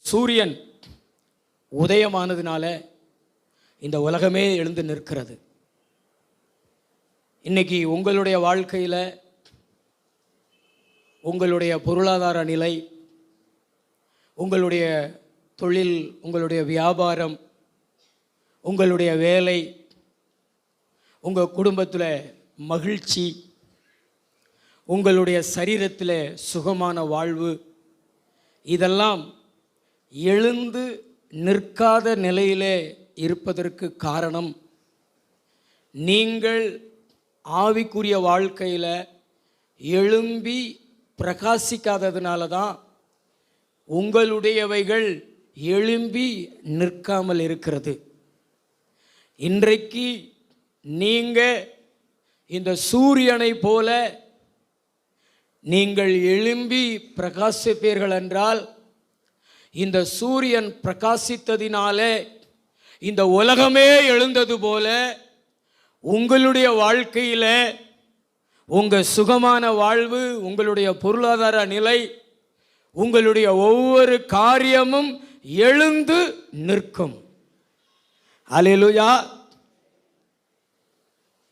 சூரியன் உதயமானதுனால இந்த உலகமே எழுந்து நிற்கிறது. இன்னைக்கு உங்களுடைய வாழ்க்கையில் உங்களுடைய பொருளாதார நிலை, உங்களுடைய தொழில், உங்களுடைய வியாபாரம், உங்களுடைய வேலை, உங்கள் குடும்பத்தில் மகிழ்ச்சி, உங்களுடைய சரீரத்தில் சுகமான வாழ்வு, இதெல்லாம் எழுந்து நிற்காத நிலையிலே இருப்பதற்கு காரணம் நீங்கள் ஆவிக்குரிய வாழ்க்கையில் எழும்பி பிரகாசிக்காததுனால தான் உங்களுடையவைகள் எழும்பி நிற்காமல் இருக்கிறது. இன்றைக்கு நீங்கள் இந்த சூரியனை போல நீங்கள் எழும்பி பிரகாசிப்பீர்கள் என்றால், இந்த சூரியன் பிரகாசித்ததினாலே இந்த உலகமே எழுந்தது போல உங்களுடைய வாழ்க்கையில் உங்கள் சுகமான வாழ்வு, உங்களுடைய பொருளாதார நிலை, உங்களுடைய ஒவ்வொரு காரியமும் எழுந்து நிற்கும். அல்லேலூயா.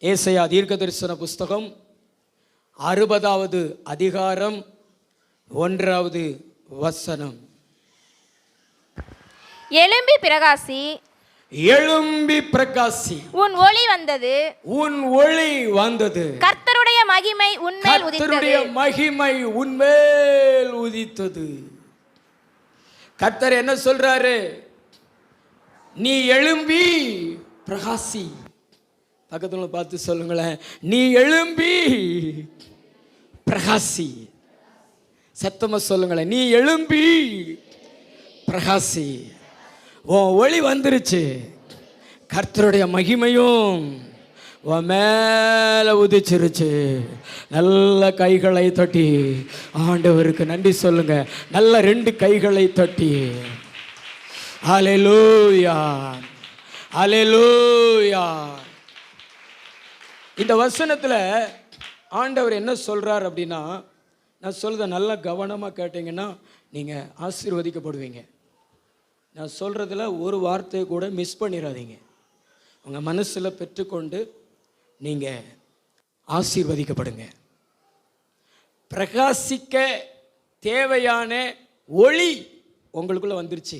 ஏசாயா தீர்க்கதரிசன புஸ்தகம் 60வது அதிகாரம் 1வது வசனம். எழும்பி பிரகாசி, எழும்பி பிரகாசி, உன் ஒளி வந்தது, உன் ஒளி வந்தது, கர்த்தருடைய மகிமை உன்மேல் உதித்தது, கர்த்தருடைய மகிமை உன்மேல் உதித்தது. கர்த்தர் என்ன சொல்றாரு? நீ எழும்பி பிரகாசி. பக்கத்துல பார்த்து சொல்லுங்களேன், நீ எழும்பி பிரகாசி. சத்தமா சொல்லுங்களேன், நீ எழும்பி பிரகாசி. உன் ஒளி வந்துருச்சு, கர்த்தருடைய மகிமையும் உன் மேல உதிச்சிருச்சு. நல்ல கைகளை தட்டி ஆண்டவருக்கு நன்றி சொல்லுங்க. நல்ல 2 கைகளை தட்டி அல்லேலூயா, அல்லேலூயா. இந்த வசனத்தில் ஆண்டவர் என்ன சொல்றார் அப்படின்னா, நான் சொல்றத நல்லா கவனமாக கேட்டீங்கன்னா நீங்கள் ஆசீர்வதிக்கப்படுவீங்க. நான் சொல்கிறதுல ஒரு வார்த்தையை கூட மிஸ் பண்ணிடாதீங்க. உங்கள் மனசில் பெற்றுக்கொண்டு நீங்கள் ஆசீர்வதிக்கப்படுங்க. பிரகாசிக்க தேவையான ஒளி உங்களுக்குள்ளே வந்துருச்சு.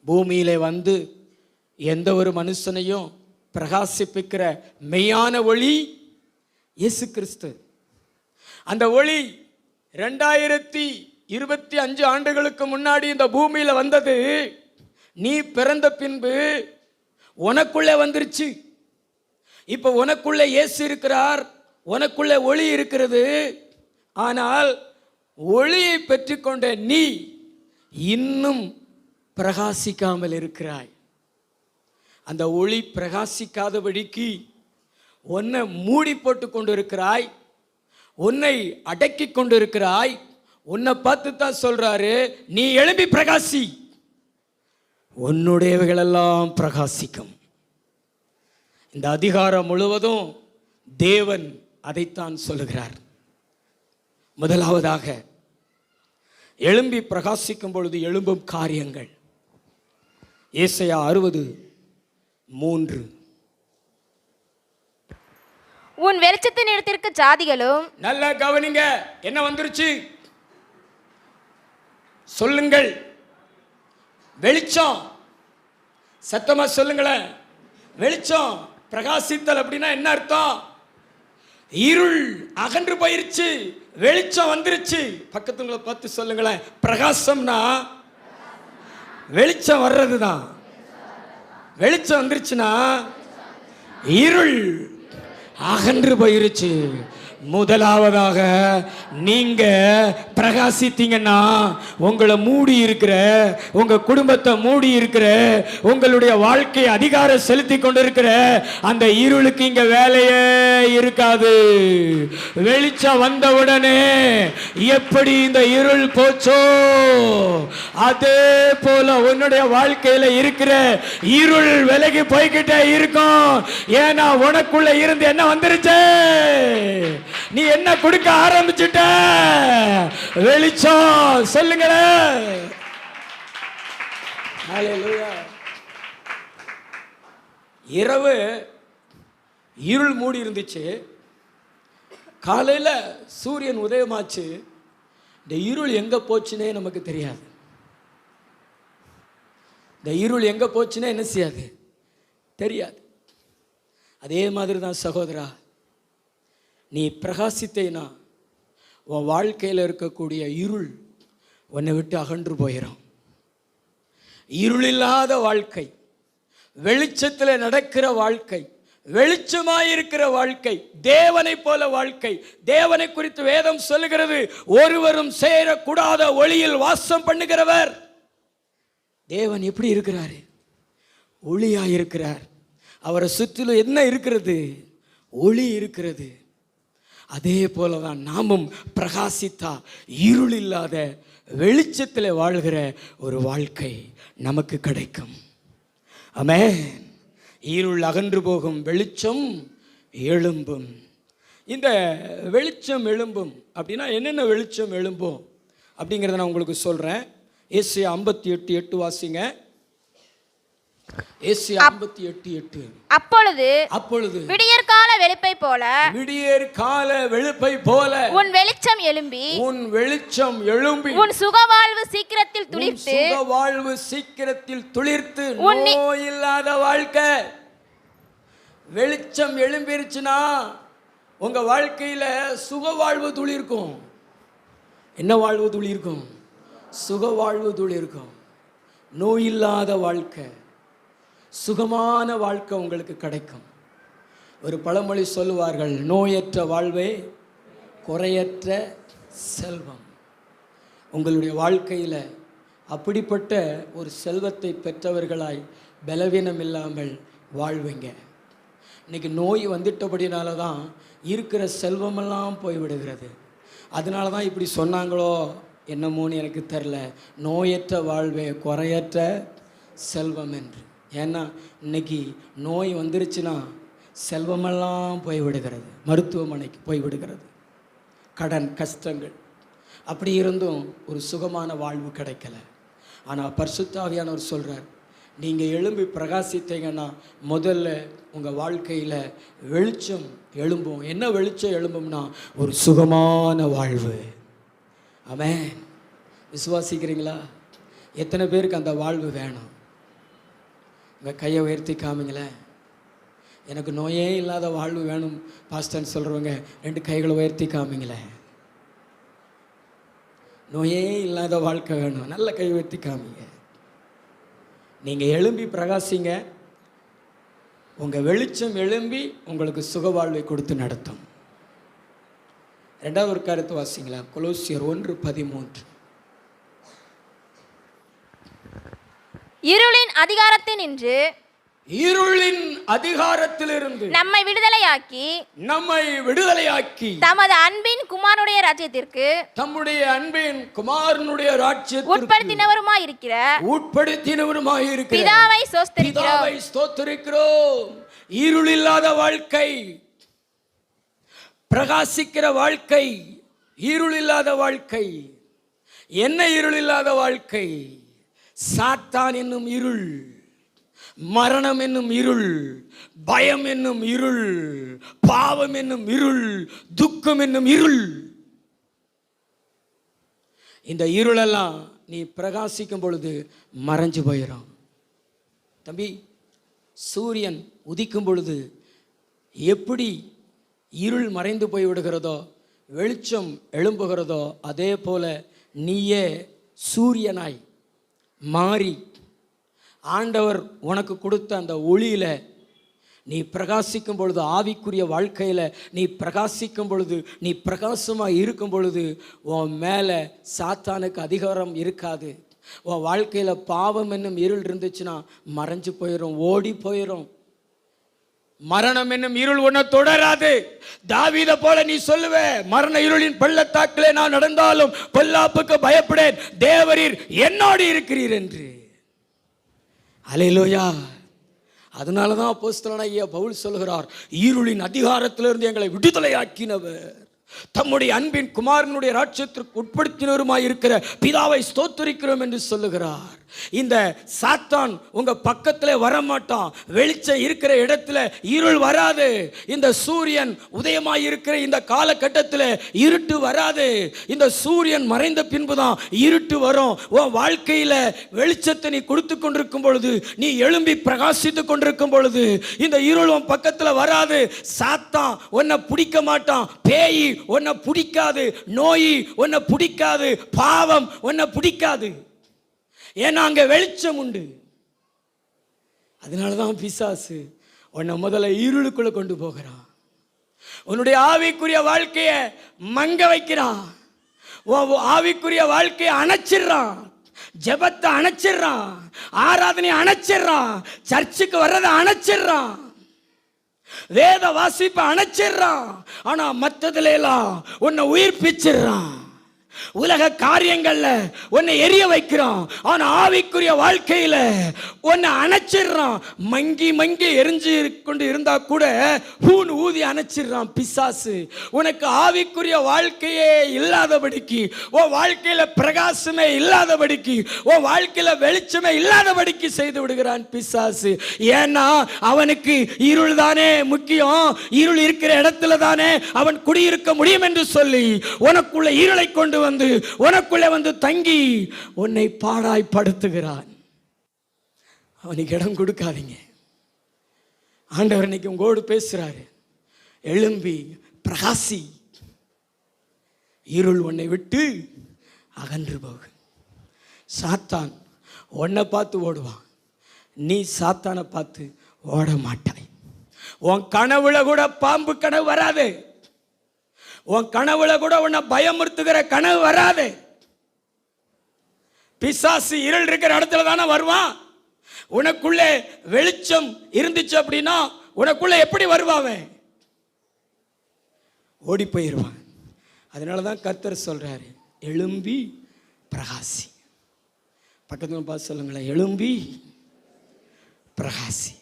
பூமியிலே வந்து எந்த ஒரு மனுஷனையும் பிரகாசிப்பிக்கிற மெய்யான ஒளி இயேசு கிறிஸ்து. அந்த ஒளி 2025 ஆண்டுகளுக்கு முன்னாடி இந்த பூமியில் வந்தது. நீ பிறந்த பின்பு உனக்குள்ளே வந்துருச்சு. இப்போ உனக்குள்ளே இயேசு இருக்கிறார், உனக்குள்ளே ஒளி இருக்கிறது. ஆனால் ஒளியை பெற்றுக்கொண்ட நீ இன்னும் பிரகாசிக்காமல் இருக்கிறாய். அந்த ஒளி பிரகாசிக்காதபடிக்கு உன்னை மூடி போட்டு கொண்டு இருக்கிறாய், உன்னை அடக்கி கொண்டு இருக்கிறாய். உன்னை பார்த்து தான் சொல்றாரு, நீ எழும்பி பிரகாசி, உன்னுடையவைகளெல்லாம் பிரகாசிக்கும். இந்த அதிகாரம் முழுவதும் தேவன் அதைத்தான் சொல்லுகிறார். முதலாவதாக எழும்பி பிரகாசிக்கும் பொழுது எழும்பும் காரியங்கள். ஏசாயா 60:3. உன் வெளிச்சத்தின் இடத்திற்கு ஜாதிகளும். நல்லா கவனிங்க, என்ன வந்துருச்சு சொல்லுங்கள். வெளிச்சம். சத்தமா சொல்லுங்களேன். வெளிச்சம், பிரகாசித்தல் அப்படின்னா என்ன அர்த்தம்? இருள் அகன்று போயிருச்சு, வெளிச்சம் வந்துருச்சு. பக்கத்துல பார்த்து சொல்லுங்களேன், பிரகாசம்னா வெளிச்சம் வர்றது தான். வெளிச்சம் வந்துருச்சுன்னா இருள் அகன்று போயிருச்சு. முதலாவதாக நீங்க பிரகாசித்தீங்கன்னா உங்களை மூடி இருக்கிற, உங்க குடும்பத்தை மூடி இருக்கிற, உங்களுடைய வாழ்க்கை அதிகாரம் செலுத்தி கொண்டிருக்கிற அந்த இருளுக்கு இங்க வேலையே இருக்காது. வெளிச்சம் வந்தவுடனே எப்படி இந்த இருள் போச்சோ அதே போல உன்னுடைய வாழ்க்கையில இருக்கிற இருள் விலகி போய்கிட்டே இருக்கும். ஏன்னா உனக்குள்ள இருந்து என்ன வந்துருச்சு? நீ என்ன கொடுக்க ஆரம்பிச்சுட்ட? வெளிச்சம். சொல்லுங்களேன். ஹல்லேலூயா. இரவு இருள் மூடி இருந்துச்சு. காலையில சூரியன் உதயமாச்சு. இந்த இருள் எங்க போச்சுன்னே நமக்கு தெரியாது. இந்த இருள் எங்க போச்சுன்னே என்ன செய்யாது, தெரியாது. அதே மாதிரி தான் சகோதரா, நீ பிரகாசித்தேனா உன் வாழ்க்கையில் இருக்கக்கூடிய இருள் உன்னை விட்டு அகன்று போயிடும். இருள் இல்லாத வாழ்க்கை, வெளிச்சத்தில் நடக்கிற வாழ்க்கை, வெளிச்சமாயிருக்கிற வாழ்க்கை, தேவனை போல வாழ்க்கை. தேவனை குறித்து வேதம் சொல்லுகிறது, ஒருவரும் சேரக்கூடாத ஒளியில் வாசம் பண்ணுகிறவர். தேவன் எப்படி இருக்கிறாரு? ஒளியா இருக்கிறார். அவரை சுற்றிலும் என்ன இருக்கிறது? ஒளி இருக்கிறது. அதே போலதான் நாமும் பிரகாசித்தா இருள் இல்லாத வெளிச்சத்தில் வாழ்கிற ஒரு வாழ்க்கை நமக்கு கிடைக்கும். ஆமென். இருள் அகன்று போகும், வெளிச்சம் எழும்பும். இந்த வெளிச்சம் எழும்பும் அப்படின்னா என்னென்ன வெளிச்சம் எழும்பும் அப்படிங்கிறத நான் உங்களுக்கு சொல்கிறேன். ஏசாயா 58:8 வாசிங்க. ஏசாயா 58:8. அப்பொழுது விடியற்கால வெளுப்பை போல, விடியற்கால வெளுப்பை போல உன் வெளிச்சம் எழும்பி, உன் சுகவாழ்வு சீக்கிரத்தில் துளிர்த்து, நோய் இல்லாத வாழ்க்கை. வெளிச்சம் எழும்பிருச்சுன்னா உங்க வாழ்க்கையில சுகவாழ்வு துளிர்க்கும். என்ன வாழ்வு துளிர்க்கும்? சுகவாழ்வு துளிர்க்கும். நோய் இல்லாத வாழ்க்கை, சுகமான வாழ்க்கை உங்களுக்கு கிடைக்கும். ஒரு பழமொழி சொல்லுவார்கள், நோயற்ற வாழ்வே குறையற்ற செல்வம். உங்களுடைய வாழ்க்கையில் அப்படிப்பட்ட ஒரு செல்வத்தை பெற்றவர்களாய் பலவீனம் இல்லாமல் வாழ்வீங்க. இன்னைக்கு நோய் வந்துட்டபடினால தான் இருக்கிற செல்வமெல்லாம் போய்விடுகிறது. அதனால தான் இப்படி சொன்னாங்களோ என்னமோன்னு எனக்கு தெரில, நோயற்ற வாழ்வே குறையற்ற செல்வம் என்று. ஏன்னா இன்னைக்கு நோய் வந்துருச்சுன்னா செல்வமெல்லாம் போய்விடுகிறது, மருத்துவமனைக்கு போய்விடுகிறது, கடன் கஷ்டங்கள். அப்படி இருந்தும் ஒரு சுகமான வாழ்வு கிடைக்கல. ஆனால் பரிசுத்த ஆவியானவர் சொல்கிறார், நீங்கள் எழும்பி பிரகாசித்தீங்கன்னா முதல்ல உங்கள் வாழ்க்கையில் வெளிச்சம் எழும்பும். என்ன வெளிச்சம் எழும்பும்னா ஒரு சுகமான வாழ்வு. ஆமென். விசுவாசிக்கிறீங்களா? எத்தனை பேருக்கு அந்த வாழ்வு வேணும்? உங்கள் கையை உயர்த்தி காமிங்களேன். எனக்கு நோயே இல்லாத வாழ்வு வேணும் பாஸ்டர்னு சொல்கிறவங்க 2 கைகளை உயர்த்தி காமிங்களேன். நோயே இல்லாத வாழ்க்கை வேணும், நல்ல கை உயர்த்தி காமிங்க. நீங்கள் எழும்பி பிரகாசிங்க. உங்கள் வெளிச்சம் எழும்பி உங்களுக்கு சுக வாழ்வை கொடுத்து நடத்தும். 2வது ஒரு கருத்து வாசிங்களா? கொலோசியர் 1:13. இருளின் அதிகாரத்திலிருந்து நம்மை விடுதலையாக்கி தமது அன்பின் குமாரனுடைய ராஜ்யத்திற்கு உட்படுத்தினவருமாய் இருக்கிற பிதாவை ஸ்தோத்திரிக்கிறோம். இருள் இல்லாத வாழ்க்கை, பிரகாசிக்கிற வாழ்க்கை. இருள் இல்லாத வாழ்க்கை. என்ன இருள் இல்லாத வாழ்க்கை? சாத்தான் என்னும் இருள், மரணம் என்னும் இருள், பயம் என்னும் இருள், பாவம் என்னும் இருள், துக்கம் என்னும் இருள். இந்த இருளெல்லாம் நீ பிரகாசிக்கும் பொழுது மறைஞ்சு போயிடும். தம்பி, சூரியன் உதிக்கும் பொழுது எப்படி இருள் மறைந்து போய் விடுகிறதோ, வெளிச்சம் எழும்புகிறதோ, அதே போல நீயே சூரியனாய் மாறி ஆண்டவர் உனக்கு கொடுத்த அந்த ஒளியில் நீ பிரகாசிக்கும் பொழுது, ஆவிக்குரிய வாழ்க்கையில் நீ பிரகாசிக்கும் பொழுது, நீ பிரகாசமாக இருக்கும் பொழுது உன் மேலே சாத்தானுக்கு அதிகாரம் இருக்காது. உன் வாழ்க்கையில் பாவம் என்னும் இருள் இருந்துச்சுன்னா மறைஞ்சு போயிடும், ஓடி போயிடும். மரணம் என்னும் இருள் உன்னை தொடராது. தாவீத போல நீ சொல்லுவ, மரண இருளின் பள்ளத்தாக்கிலே நான் நடந்தாலும் பொல்லாப்புக்கு பயப்படேன், தேவரீர் என்னோடு இருக்கிறீர் என்று. அல்லேலூயா. அதனால தான் அப்போஸ்தலனாகிய பவுல் சொல்கிறார், இருளின் அதிகாரத்திலிருந்து எங்களை விடுதலையாக்கினவர். தம்முடைய அன்பின் குமாரனுடைய ராஜ்யத்திற்கு உட்படுத்தினருமாய் இருக்கிற பிதாவை ஸ்தோத்திரிக்கிறோம் என்று சொல்லுகிறார். இந்த சாத்தான் உங்க பக்கத்தில் வரமாட்டான். வெளிச்சம் இருக்கிற இடத்துல இருள் வராது. இந்த சூரியன் உதயமாய் இருக்கிற இந்த காலகட்டத்தில் இருட்டு வராது. இந்த சூரியன் மறைந்த பின்புதான் இருட்டு வரும். உன் வாழ்க்கையில வெளிச்சத்தை நீ கொடுத்து கொண்டிருக்கும் பொழுது, நீ எழும்பி பிரகாசித்து கொண்டிருக்கும் பொழுது இந்த இருள் உன் பக்கத்தில் வராது. சாத்தான் உன்னை பிடிக்க மாட்டான். பேய் உன்னை பிடிக்காது. நோய் உன்னை பிடிக்காது. பாவம் உன்னை பிடிக்காது. ஏன்னா அங்க வெளிச்சம் உண்டு. அதனாலதான் பிசாசு உன்னை முதல்ல இருளுக்குள்ள கொண்டு போகிறான். உன்னுடைய ஆவிக்குரிய வாழ்க்கையை மங்க வைக்கிறான். ஆவிக்குரிய வாழ்க்கையை அணைச்சிடுறான். ஜெபத்தை அணைச்சிடுறான். ஆராதனை அணைச்சிடுறான். சர்ச்சுக்கு வர்றதை அணைச்சிடுறான். வேத வாசிப்பை அணைச்சிடுறான். ஆனா மற்றதுல எல்லாம் உன்னை உயிர்ப்பிச்சிடுறான். உலக காரியங்கள்ல உன்னை எரிய வைக்கிறான். ஆனா ஆவிக்குரிய வாழ்க்கையில உன்னை அணைச்சிடுறான். மங்கி மங்கி எரிஞ்சு கொண்டு இருந்தா கூட ஊன் ஊதி அணைச்சிடுறான் பிசாசு. உனக்கு ஆவிக்குரிய வாழ்க்கையே இல்லாதபடிக்கு, உன் வாழ்க்கையில பிரகாசமே இல்லாதபடிக்கு, உன் வாழ்க்கையில வெளிச்சமே இல்லாதபடிக்கு செய்து விடுகிறான் பிசாசு. ஏன்னா அவனுக்கு இருள் தானே முக்கியம். இருள் இருக்கிற இடத்துல தானே அவன் குடியிருக்க முடியும் என்று சொல்லி உனக்குள்ள இருளை கொண்டு வந்து உனக்குள்ளே வந்து தங்கி உன்னை பாடாய்படுத்துகிறான். அவனுக்கு இடம் கொடுக்காதீங்க. ஆண்டவர் இன்னைக்கு உங்களோடு பேசுறாரு. எழும்பி பிரகாசி. இருள் உன்னை விட்டு அகன்று போகு. சாத்தான் உன்னை பார்த்து ஓடுவான். நீ சாத்தானை பார்த்து ஓட மாட்டாய். உன் கனவுல கூட பாம்பு கனவு வராது. உன் கனவுல கூட உன்னை பயமுறுத்துகிற கனவு வராது. பிசாசு இருள் இருக்கிற இடத்துல தானே வருவான். உனக்குள்ளே வெளிச்சம் இருந்துச்சு அப்படின்னா உனக்குள்ள எப்படி வருவான்? ஓடி போயிடுவான். அதனாலதான் கர்த்தர் சொல்றாரு, எழும்பி பிரகாசி. பக்கத்துல பார்த்து சொல்லுங்களேன், எழும்பி பிரகாசி.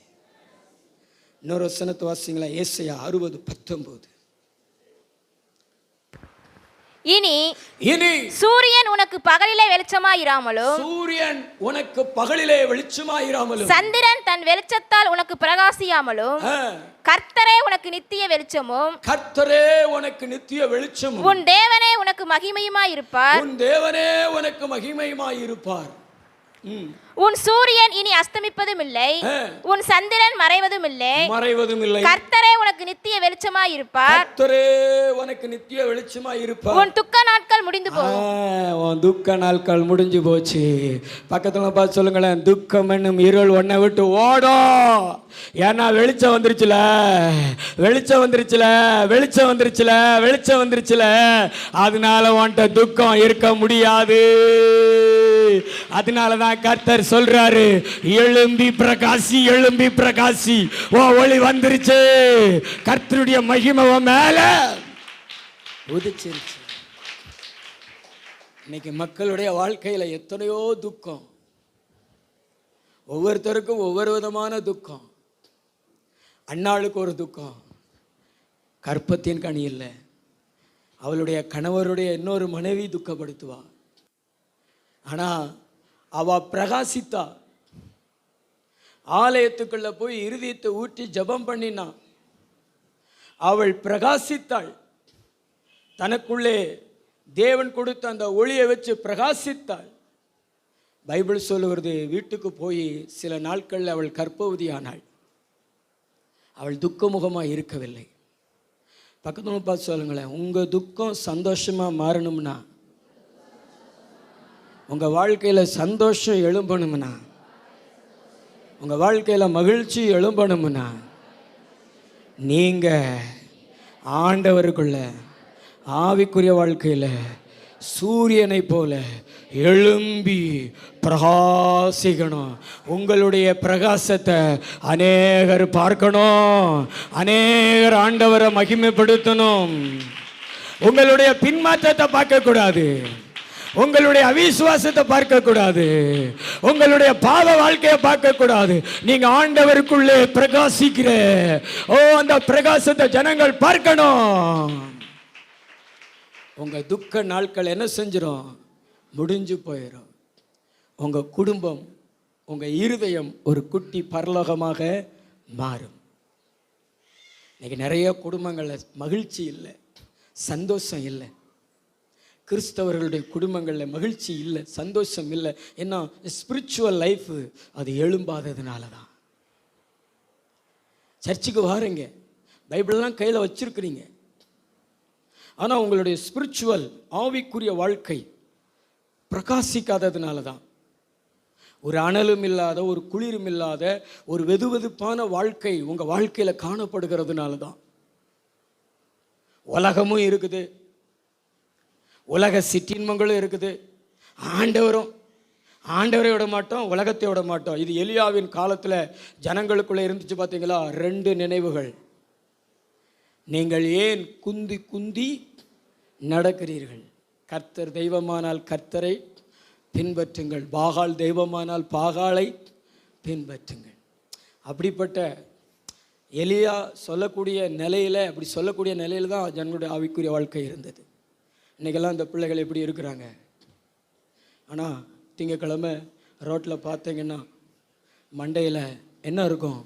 இன்னொரு வசனத்தை வாசிங்களா, ஏசாயா 60:19. இனி சூரியன் உனக்கு பகலிலே வெளிச்சமாயிராமலும், சூரியன் உனக்கு பகலிலே வெளிச்சமாயிராமலும், சந்திரன் தன் வெளிச்சத்தால் உனக்கு பிரகாசியாமலும், கர்த்தரே உனக்கு நித்திய வெளிச்சமும், கர்த்தரே உனக்கு நித்திய வெளிச்சமும், உன் தேவனே உனக்கு மகிமையுமாய் இருப்பார், உன் தேவனே உனக்கு மகிமையுமாய் இருப்பார். உன் சூரியன் இனி அஸ்தமிப்பதும் இல்லை, உன் சந்திரன் மறைவதும் இல்லை. கர்த்தரே உனக்கு நித்திய வெளிச்சமாய் இருப்பார். கர்த்தரே உனக்கு நித்திய வெளிச்சமாய் இருப்பார். உன் துக்க நாட்கள் முடிந்து போகும். உன் துக்க நாட்கள் முடிஞ்சு போச்சு. பக்கத்துல பார்த்து சொல்லுங்களேன், துக்கம் என்னும் இருள் உன்னை விட்டு ஓடும். ஏன்னா வெளிச்சம் வந்துருச்சுல, வெளிச்சம் வந்துருச்சுல, வெளிச்சம் வந்துருச்சுல, வெளிச்சம் வந்துருச்சுல. அதனால உன்கிட்ட துக்கம் இருக்க முடியாது. அதனாலதான் கர்த்தர் சொல்றாரு, எழும்பி பிரகாசி, எழும்பி பிரகாசி. ஓ ஒளி வந்துருச்சு. கர்த்தருடைய மகிமை மேல உதிச்சிருச்சு. இன்னைக்கு மக்களுடைய வாழ்க்கையில எத்தனையோ துக்கம். ஒவ்வொருத்தருக்கும் ஒவ்வொரு விதமான துக்கம். அன்னாளுக்கு ஒரு துக்கம், கற்பத்தின் கனி இல்லை. அவளுடைய கணவருடைய இன்னொரு மனைவி துக்கப்படுத்துவா. ஆனா அவ பிரகாசித்தா. ஆலயத்துக்குள்ள போய் இருதயத்தை ஊற்றி ஜெபம் பண்ணினா. அவள் பிரகாசித்தாள். தனக்குள்ளே தேவன் கொடுத்த அந்த ஒளியை வச்சு பிரகாசித்தாள். பைபிள் சொல்லுகிறது, வீட்டுக்கு போய் சில நாட்களில் அவள் கர்ப்பவதியானாள். அவள் துக்கமுகமாக இருக்கவில்லை. பக்கத்துல பார்த்து சொல்லுங்களேன், உங்க துக்கம் சந்தோஷமா மாறணும்னா, உங்க வாழ்க்கையில சந்தோஷம் எழும்பணும்னா, உங்க வாழ்க்கையில மகிழ்ச்சி எழும்பணும்னா, நீங்க ஆண்டவருக்குள்ள ஆவிக்குரிய வாழ்க்கையில சூரியனை போல எழும்பி பிரகாசிக்கணும். உங்களுடைய பிரகாசத்தை அநேகர் பார்க்கணும். அநேகர் ஆண்டவரை மகிமைப்படுத்தணும். உங்களுடைய பின்மாற்றத்தை பார்க்க கூடாது. உங்களுடைய அவிசுவாசத்தை பார்க்க கூடாது. உங்களுடைய பாவ வாழ்க்கையை பார்க்க கூடாது. நீங்க ஆண்டவருக்குள்ளே பிரகாசிக்கிற அந்த பிரகாசத்தை ஜனங்கள் பார்க்கணும். உங்கள் துக்க நாட்கள் என்ன செஞ்சிடும்? முடிஞ்சு போயிடும். உங்கள் குடும்பம், உங்கள் இருதயம் ஒரு குட்டி பரலோகமாக மாறும். இன்றைக்கி நிறைய குடும்பங்களில் மகிழ்ச்சி இல்லை, சந்தோஷம் இல்லை. கிறிஸ்தவர்களுடைய குடும்பங்களில் மகிழ்ச்சி இல்லை, சந்தோஷம் இல்லை. ஏன்னா ஸ்பிரிச்சுவல் லைஃபு அது எழும்பாததுனால தான். சர்ச்சுக்கு வாருங்க, பைபிளெலாம் கையில் வச்சுருக்கிறீங்க, ஆனால் உங்களுடைய ஸ்பிரிச்சுவல் ஆவிக்குரிய வாழ்க்கை பிரகாசிக்காததுனால தான். ஒரு அனலும் இல்லாத, ஒரு குளிரும் இல்லாத, ஒரு வெதுவெதுப்பான வாழ்க்கை உங்கள் வாழ்க்கையில் காணப்படுகிறதுனால தான். உலகமும் இருக்குது, உலக சிற்றின்மங்களும் இருக்குது. ஆண்டவரை விட மாட்டோம், உலகத்தை விட மாட்டோம். இது எலியாவின் காலத்தில் ஜனங்களுக்குள்ளே இருந்துச்சு பார்த்தீங்களா? 2 நினைவுகள். நீங்கள் ஏன் குந்தி குந்தி நடக்கிறீர்கள்? கர்த்தர் தெய்வமானால் கர்த்தரை பின்பற்றுங்கள், பாகால் தெய்வமானால் பாகாலை பின்பற்றுங்கள். அப்படிப்பட்ட எலியா சொல்லக்கூடிய நிலையில், அப்படி சொல்லக்கூடிய நிலையில் தான் ஜனங்களுடைய ஆவிக்குரிய வாழ்க்கை இருந்தது. இன்றைக்கெல்லாம் இந்த பிள்ளைகள் எப்படி இருக்கிறாங்க? ஆனால் திங்கக்கிழமை ரோட்டில் பார்த்தீங்கன்னா மண்டையில் என்ன இருக்கும்?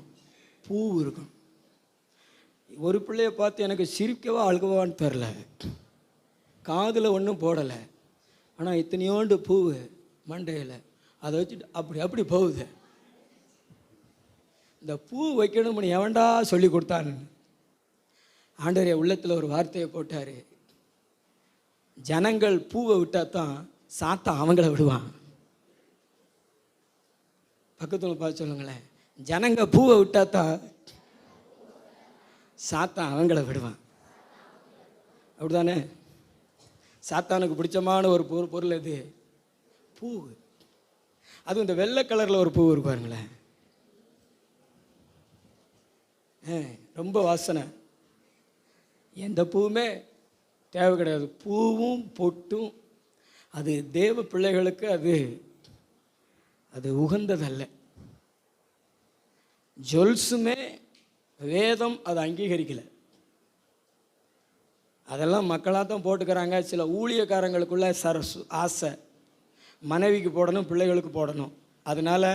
பூ இருக்கும். ஒரு பிள்ளைய பார்த்து எனக்கு சிரிக்கவா அழுகவான்னு தெரில, காதில் ஒன்றும் போடலை, ஆனால் இத்தனையோண்டு பூ மண்டையில், அதை வச்சுட்டு அப்படி போகுது. இந்த பூ வைக்கணும்னு எவன்டா சொல்லி கொடுத்தான்னு ஆண்டவரே உள்ளத்தில் ஒரு வார்த்தையை போட்டார். ஜனங்கள் பூவை விட்டால் தான் சாத்தான் அவங்கள விடுவான். பக்கத்தில் பார்த்து சொல்லுங்களேன், ஜனங்க பூவை விட்டால் தான் சாத்தான் அவங்கள விடுவான். அப்படிதானே? சாத்தானுக்கு பிடிச்சமான ஒரு பொருள் எது? பூ. அதுவும் இந்த வெள்ளை கலரில் ஒரு பூ இருப்பாருங்களேன், ரொம்ப வாசனை. எந்த பூவுமே தேவை கிடையாது. பூவும் பொட்டும் அது தேவ பிள்ளைகளுக்கு அது உகந்ததல்ல. ஜொல்ஸுமே வேதம் அதை அங்கீகரிக்கலை. அதெல்லாம் மக்களாக தான் போட்டுக்கிறாங்க. சில ஊழியக்காரங்களுக்குள்ள ஆசை, மனைவிக்கு போடணும், பிள்ளைகளுக்கு போடணும். அதனால்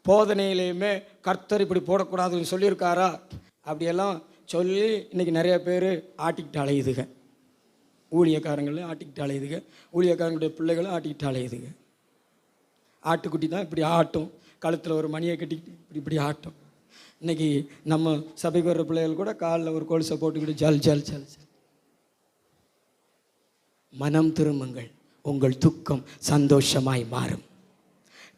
போதனையிலையுமே கர்த்தர் இப்படி போடக்கூடாதுன்னு சொல்லியிருக்காரா அப்படியெல்லாம் சொல்லி இன்றைக்கி நிறைய பேர் ஆட்டிக்கிட்டு அலையுதுங்க. ஊழியக்காரங்களும் ஆட்டிக்கிட்டு அலையுதுங்க, ஊழியக்காரங்களுடைய பிள்ளைகளும் ஆட்டிக்கிட்டு அலையுதுங்க. ஆட்டுக்குட்டி தான் இப்படி ஆட்டும், கழுத்தில் ஒரு மணியை கட்டிக்கிட்டு இப்படி ஆட்டும். இன்றைக்கி நம்ம சபைக்கு வர்ற பிள்ளைகள் கூட காலில் ஒரு கொலுசை போட்டுக்கிட்டு ஜல் ஜல் ஜல் ஜல். மனம் திரும்புங்கள், உங்கள் துக்கம் சந்தோஷமாய் மாறும்.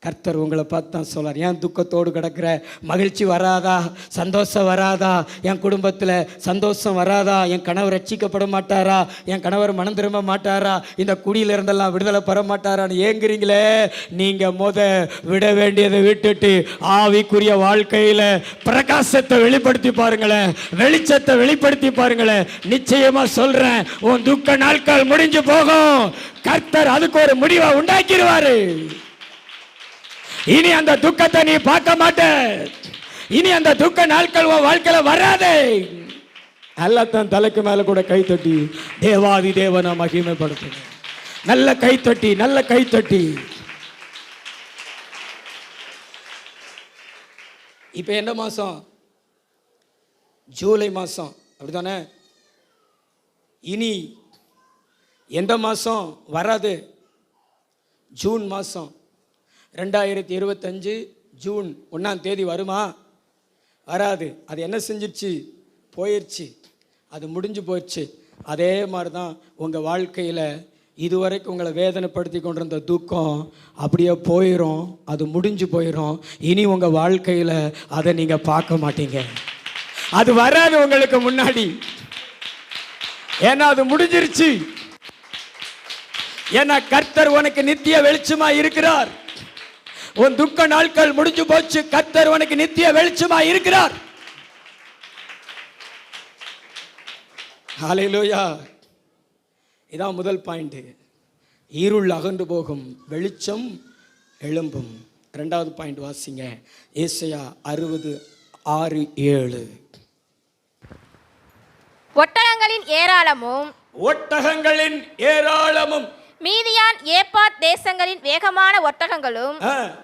கர்த்தர் உங்களை பார்த்து தான் சொல்கிறார், ஏன் துக்கத்தோடு கிடக்கிற? மகிழ்ச்சி வராதா? சந்தோஷம் வராதா? என் குடும்பத்தில் சந்தோஷம் வராதா? என் கணவர் ரட்சிக்கப்பட மாட்டாரா? என் கணவர் மனம் திரும்ப மாட்டாரா? இந்த குடியிலிருந்தெல்லாம் விடுதலை பெற மாட்டாரான்னு ஏங்குறீங்களே, நீங்கள் விட வேண்டியதை விட்டுட்டு ஆவிக்குரிய வாழ்க்கையில் பிரகாசத்தை வெளிப்படுத்தி பாருங்களேன், வெளிச்சத்தை வெளிப்படுத்தி பாருங்களேன். நிச்சயமாக சொல்கிறேன், உன் துக்க நாட்கள் முடிஞ்சு போகும். கர்த்தர் அதுக்கு ஒரு முடிவை உண்டாக்கிடுவாரு. இனி அந்த துக்கத்தை நீ பார்க்க மாட்ட. இனி அந்த துக்க நாட்கள் உன் வாழ்க்கையில வராதே. எல்லாத்தான் தலைக்கு மேல கூட கை தட்டி தேவாதி தேவனை மகிமைப்படுத்துங்க. நல்ல கை தட்டி, நல்ல கை தட்டி. இப்ப என்ன மாசம்? ஜூலை மாசம், அப்படித்தானே? இனி எந்த மாசம் வராது? ஜூன் மாசம். 2025 ஜூன் 1ஆம் தேதி வருமா? வராது. அது என்ன செஞ்சிருச்சு? போயிடுச்சு, அது முடிஞ்சு போயிடுச்சு. அதே மாதிரி தான் உங்கள் வாழ்க்கையில் இதுவரைக்கும் உங்களை வேதனைப்படுத்தி கொண்டிருந்த துக்கம் அப்படியே போயிடும், அது முடிஞ்சு போயிடும். இனி உங்கள் வாழ்க்கையில் அதை நீங்கள் பார்க்க மாட்டீங்க, அது வராது உங்களுக்கு முன்னாடி. ஏன்னா அது முடிஞ்சிருச்சு. ஏன்னா கர்த்தர் உனக்கு நித்திய வெளிச்சமா இருக்கிறார். உன் துக்க நாட்கள் முடிஞ்சு போச்சு, கர்த்தர் உனக்கு நித்திய வெளிச்சமா இருக்கிறார். ஹல்லேலூயா. இதான் முதல் பாயிண்ட். இருள் அகன்று போகும், வெளிச்சம் எழும்பும். 2வது பாயிண்ட் வாசிங்க, ஏசாயா 60:6-7. ஒட்டகங்களின் ஏராளமும் ஒட்டகங்களின் ஏராளமும் மீதியான் ஏப்பாத் தேசங்களின் வேகமான ஒட்டகங்களும்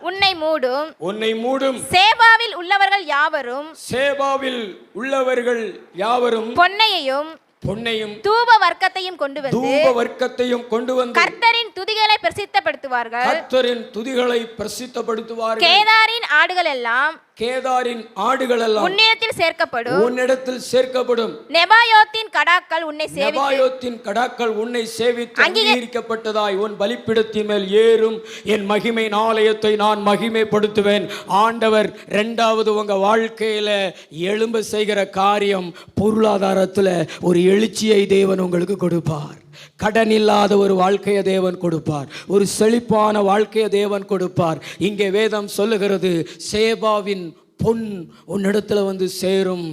உன்னை மூடும். சேபாவில் உள்ளவர்கள் யாவரும் பொன்னையும் தூப வர்க்கத்தையும் கொண்டு வந்து கர்த்தரின் துதிகளை பிரசித்தப்படுத்துவார்கள். கேதாரின் ஆடுகள் எல்லாம் உன்னிடத்தில் சேர்க்கப்படும். நெபாயோத்தின் கடாக்கள் உன்னை சேவித்து அங்கீகரிக்கப்பட்டதாய் உன் பலிபீடத்தின் மேல் ஏறும். என் மகிமையின் ஆலயத்தை நான் மகிமைப்படுத்துவேன். ஆண்டவர் இரண்டாவது உங்க வாழ்க்கையில எழும்ப செய்கிற காரியம், பொருளாதாரத்தில் ஒரு எழுச்சியை தேவன் உங்களுக்கு கொடுப்பார். கடன் இல்லாத ஒரு வாழ்க்கையை தேவன் கொடுப்பார். ஒரு செழிப்பான வாழ்க்கையை தேவன் கொடுப்பார். இங்கே வேதம் சொல்லுகிறது, சேபாவின் பொன் உன்னிடத்தில் வந்து சேரும்.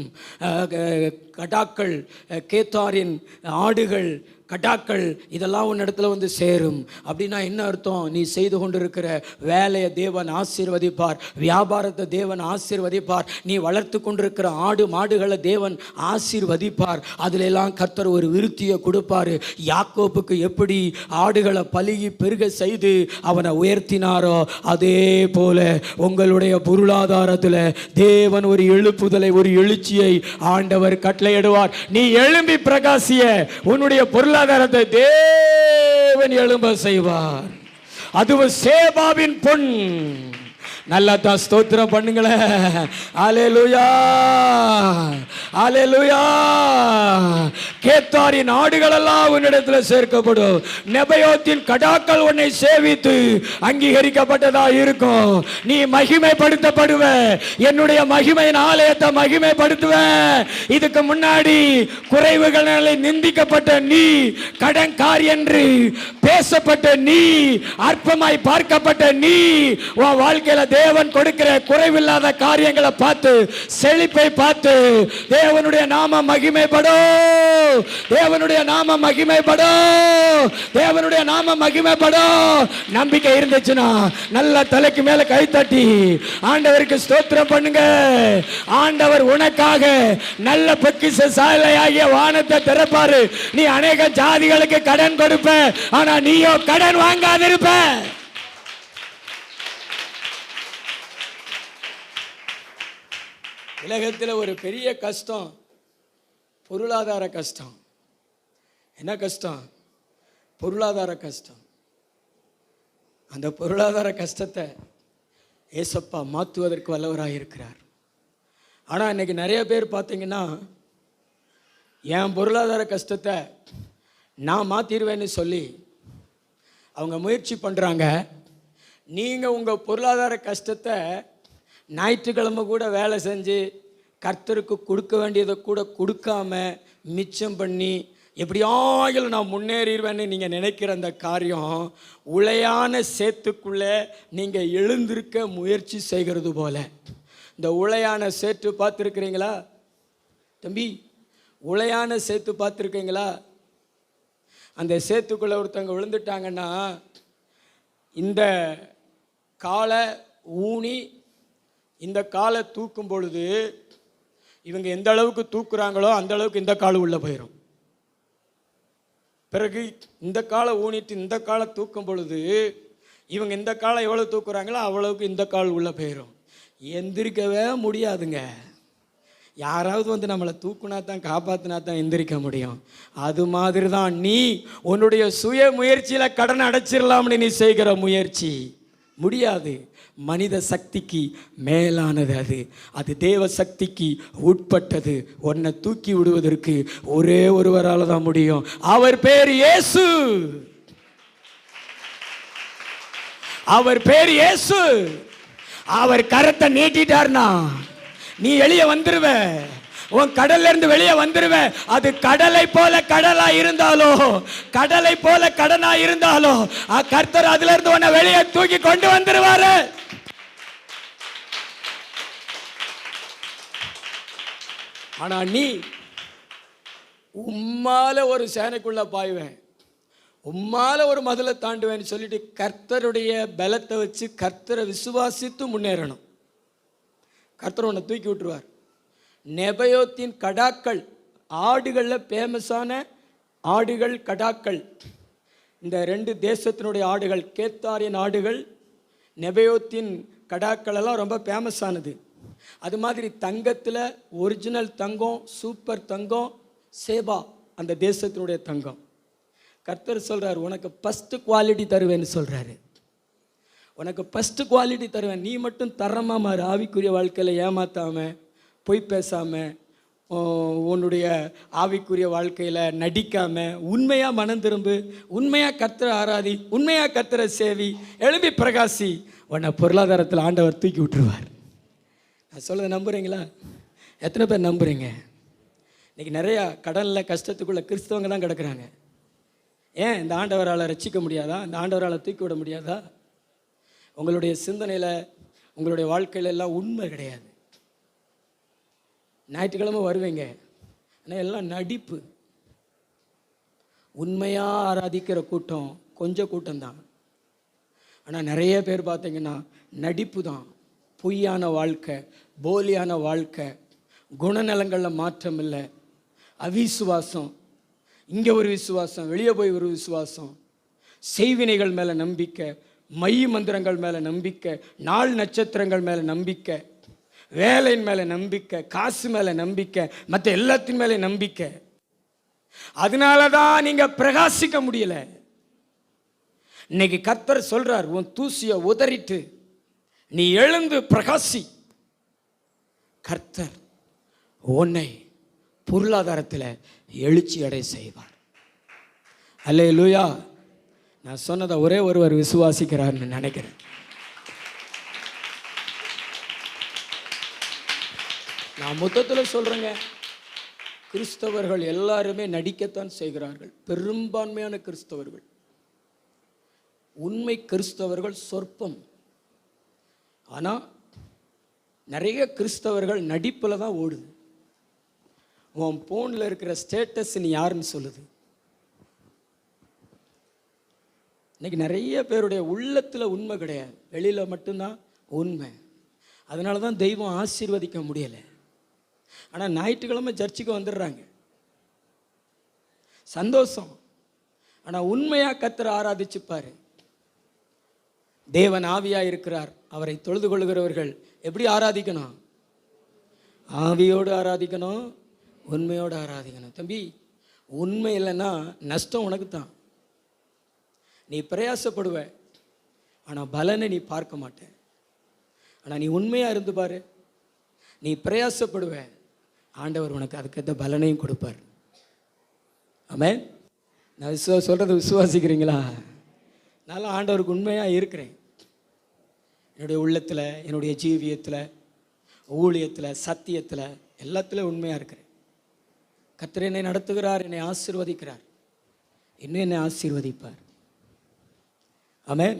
கடாக்கள், கேத்தாரின் ஆடுகள், கடாக்கள் இதெல்லாம் உன்னிடத்தில் வந்து சேரும். அப்படின்னா என்ன அர்த்தம்? நீ செய்து கொண்டிருக்கிற வேலையை தேவன் ஆசீர்வதிப்பார். வியாபாரத்தை தேவன் ஆசீர்வதிப்பார். நீ வளர்த்து கொண்டிருக்கிற ஆடு மாடுகளை தேவன் ஆசீர்வதிப்பார். அதில் எல்லாம் கர்த்தர் ஒரு விருத்தியை கொடுப்பார். யாக்கோப்புக்கு எப்படி ஆடுகளை பலுகி பெருக செய்து அவனை உயர்த்தினாரோ, அதே போல உங்களுடைய பொருளாதாரத்தில் தேவன் ஒரு எழுப்புதலை, ஒரு எழுச்சியை ஆண்டவர் கட்டளையிடுவார். நீ எழும்பி பிரகாசிய, உன்னுடைய பொருளாதாரத்தை தேவன் எழும்ப செய்வார். அதுவும் சேபாவின் பொன். நல்லா தான் ஸ்தோத்திரம் பண்ணுங்களேன். அல்லேலூயா, அல்லேலூயா. கேத்தாரின் ஆடுகளெல்லாம் உன்னிடத்தில் சேர்க்கப்படும். நெபாயோத்தின் கடாக்கள் உன்னை சேவித்து அங்கீகரிக்கப்பட்டதா இருக்கும். நீ மகிமைப்படுத்தப்படுவ. என்னுடைய மகிமையின் ஆலயத்தை மகிமைப்படுத்துவேன். இதுக்கு முன்னாடி குறைவுகளை நிந்திக்கப்பட்ட நீ, கடன்காரி என்று பேசப்பட்ட நீ, அற்பமாய் பார்க்கப்பட்ட நீ, உன் வாழ்க்கையில தேவன் கொடுக்கிற குறைவில்லாத காரியங்களை பார்த்து, செழிப்பை பார்த்து தேவனுடைய நாம மகிமைப்படும். தேவனுடைய நாம மகிமைப்படும். தேவனுடைய நாம மகிமைப்படும். நம்பிக்கை இருந்துச்சுன்னா நல்ல தலைக்கு மேல கை தட்டி ஆண்டவருக்கு ஸ்தோத்திரம் பண்ணுங்க. ஆண்டவர் உனக்காக நல்ல பொக்கிஷ சாலையாகிய வானத்தை திறப்பாரு. நீ அநேக ஜாதிகளுக்கு கடன் கொடுப்ப, ஆனா நீயோ கடன் வாங்காதிருப்ப. உலகத்தில் ஒரு பெரிய கஷ்டம் பொருளாதார கஷ்டம். என்ன கஷ்டம்? பொருளாதார கஷ்டம். அந்த பொருளாதார கஷ்டத்தை ஏசப்பா மாற்றுவதற்கு வல்லவராக இருக்கிறார். ஆனால் இன்னைக்கு நிறைய பேர் பார்த்தீங்கன்னா, என் பொருளாதார கஷ்டத்தை நான் மாற்றிடுவேன்னு சொல்லி அவங்க முயற்சி பண்ணுறாங்க. நீங்கள் உங்கள் பொருளாதார கஷ்டத்தை ஞாயிற்றுக்கிழமை கூட வேலை செஞ்சு கர்த்தருக்கு கொடுக்க வேண்டியதை கூட கொடுக்காம மிச்சம் பண்ணி எப்படியாகிலும் நான் முன்னேறிடுவேன்னு நீங்கள் நினைக்கிற அந்த காரியம் உளையான சேத்துக்குள்ளே நீங்கள் எழுந்திருக்க முயற்சி செய்கிறது போல. இந்த உளையான சேத்து பார்த்துருக்குறீங்களா தம்பி? உளையான சேத்து பார்த்துருக்கீங்களா? அந்த சேத்துக்குள்ளே ஒருத்தவங்க விழுந்துட்டாங்கன்னா இந்த காலை ஊனி இந்த காலை தூக்கும் பொழுது இவங்க எந்த அளவுக்கு தூக்குறாங்களோ அந்த அளவுக்கு இந்த கால் உள்ளே போயிடும். பிறகு இந்த காலை ஊனிட்டு இந்த காலை தூக்கும் பொழுது இவங்க இந்த காலை எவ்வளோ தூக்குறாங்களோ அவ்வளவுக்கு இந்த கால் உள்ளே போயிடும். எந்திரிக்கவே முடியாதுங்க. யாராவது வந்து நம்மளை தூக்குனா தான், காப்பாற்றினா தான் எந்திரிக்க முடியும். அது மாதிரி தான் நீ உன்னுடைய சுய முயற்சியில் கடன் அடைச்சிடலாம்னு நீ செய்கிற முயற்சி முடியாது. மனித சக்திக்கு மேலானது அது. அது தேவ சக்திக்கு உட்பட்டது. உன்னை தூக்கி விடுவதற்கு ஒரே ஒருவரால் தான் முடியும். அவர் பேர் இயேசு. அவர் பேர் இயேசு. அவர் கரத்தை நீட்டிட்டார்னா நீ வெளியே வந்துருவ. உன் கடல்ல இருந்து வெளியே வந்துருவ. அது கடலை போல கடலா இருந்தாலோ, கடலை போல கடனா இருந்தாலோ, கர்த்தர் அதுல இருந்து உன்னை வெளியே தூக்கி கொண்டு வந்துருவாரு. ஆனா நீ உம்மால ஒரு சேனைக்குள்ள பாய்வேன், உம்மால ஒரு மதிலை தாண்டுவேன்னு சொல்லிட்டு கர்த்தருடைய பலத்தை வச்சு கர்த்தரை விசுவாசித்து முன்னேறணும். கர்த்தர் உன்னை தூக்கி விட்டுருவார். நெபாயோத்தின் கடாக்கள், ஆடுகளில் ஃபேமஸான ஆடுகள் கடாக்கள், இந்த 2 தேசத்தினுடைய ஆடுகள், கேத்தாரின் ஆடுகள், நெபயோத்தின் கடாக்கள் எல்லாம் ரொம்ப ஃபேமஸானது. அது மாதிரி தங்கத்தில் ஒரிஜினல் தங்கம், சூப்பர் தங்கம் சேபா, அந்த தேசத்தினுடைய தங்கம். கர்த்தர் சொல்கிறார், உனக்கு ஃபஸ்ட்டு குவாலிட்டி தருவேன்னு சொல்கிறாரு. உனக்கு ஃபஸ்ட்டு குவாலிட்டி தருவேன், நீ மட்டும் தரமாக மாறு. ஆவிக்குரிய வாழ்க்கையில் ஏமாற்றாமல், பொய் பேசாமல், உன்னுடைய ஆவிக்குரிய வாழ்க்கையில் நடிக்காமல், உண்மையாக மனம் திரும்பு, உண்மையாக கர்த்தரை ஆராதி, உண்மையாக கர்த்தரை சேவி, எழுப்பி பிரகாசி. உன்னை பொருளாதாரத்தில் ஆண்டவர் தூக்கி விட்டுருவார். நான் சொல்கிறத நம்புகிறீங்களா? எத்தனை பேர் நம்புகிறீங்க? இன்றைக்கி நிறையா கடனில் கஷ்டத்துக்குள்ளே கிறிஸ்தவங்க தான் கிடக்குறாங்க. ஏன்? இந்த ஆண்டவரால் ரட்சிக்க முடியாதா? இந்த ஆண்டவரால் தூக்கி விட முடியாதா? உங்களுடைய சிந்தனையில், உங்களுடைய வாழ்க்கையில் எல்லாம் உண்மை கிடையாது. ஞாயிற்றுக்கிழமை வருவீங்க, ஆனால் எல்லாம் நடிப்பு. உண்மையாக ஆராதிக்கிற கூட்டம் கொஞ்சம் கூட்டம்தான். ஆனால் நிறைய பேர் பார்த்தீங்கன்னா நடிப்பு தான். பொய்யான வாழ்க்கை, போலியான வாழ்க்கை, குணநலங்களில் மாற்றம் இல்லை, அவிசுவாசம், இங்கே ஒரு விசுவாசம், வெளியே போய் ஒரு விசுவாசம், செய்வினைகள் மேலே நம்பிக்கை, மை மந்திரங்கள் மேலே நம்பிக்கை, நாள் நட்சத்திரங்கள் மேலே நம்பிக்கை, வேலையின் மேலே நம்பிக்கை, காசு மேலே நம்பிக்கை, மற்ற எல்லாத்தின் மேலே நம்பிக்கை. அதனால தான் நீங்கள் பிரகாசிக்க முடியல. இன்னைக்கு கர்த்தர் சொல்றார், உன் தூசியை உதறிட்டு நீ எழுந்து பிரகாசி. கர்த்தர் உன்னை பொருளாதாரத்தில் எழுச்சி அடைய செய்வார். அல்லேலூயா. நான் சொன்னதை ஒரே ஒருவர் விசுவாசிக்கிறார்னு நினைக்கிறேன். நான் மொத்தத்தில் சொல்கிறேங்க, கிறிஸ்தவர்கள் எல்லாருமே நடிக்கத்தான் செய்கிறார்கள். பெரும்பான்மையான கிறிஸ்தவர்கள், உண்மை கிறிஸ்தவர்கள் சொற்பம். ஆனால் நிறைய கிறிஸ்தவர்கள் நடிப்பில் தான் ஓடுது. உன் ஃபோனில் இருக்கிற ஸ்டேட்டஸ் நீ யாருன்னு சொல்லுது. இன்னைக்கு நிறைய பேருடைய உள்ளத்தில் உண்மை கிடையாது, வெளியில் மட்டும்தான் உண்மை. அதனால தான் தெய்வம் ஆசீர்வதிக்க முடியலை. ஆனால் ஞாயிற்றுக்கிழமை சர்ச்சுக்கு வந்துடுறாங்க, சந்தோஷம். ஆனால் உண்மையாக கர்த்தரை ஆராதிச்சுப்பார். தேவன் ஆவியாக இருக்கிறார். அவரை தொழுது கொள்கிறவர்கள் எப்படி ஆராதிக்கணும்? ஆவியோடு ஆராதிக்கணும், உண்மையோடு ஆராதிக்கணும். தம்பி, உண்மை இல்லைன்னா நஷ்டம் உனக்கு தான். நீ பிரயாசப்படுவ, ஆனால் பலனை நீ பார்க்க மாட்ட. ஆனால் நீ உண்மையாக இருந்து பாரு, நீ பிரயாசப்படுவ, ஆண்டவர் உனக்கு அதுக்கேற்ற பலனையும் கொடுப்பார். ஆமென். நான் சொல்கிறத விசுவாசிக்கிறீங்களா? நான் ஆண்டவருக்கு உண்மையாக இருக்கிறேன். என்னுடைய உள்ளத்தில், என்னுடைய ஜீவியத்தில், ஊழியத்தில், சத்தியத்தில், எல்லாத்துலேயும் உண்மையாக இருக்கிறேன். கர்த்தர் என்னை நடத்துகிறார், என்னை ஆசீர்வதிக்கிறார், இன்னும் என்னை ஆசீர்வதிப்பார். ஆமென்.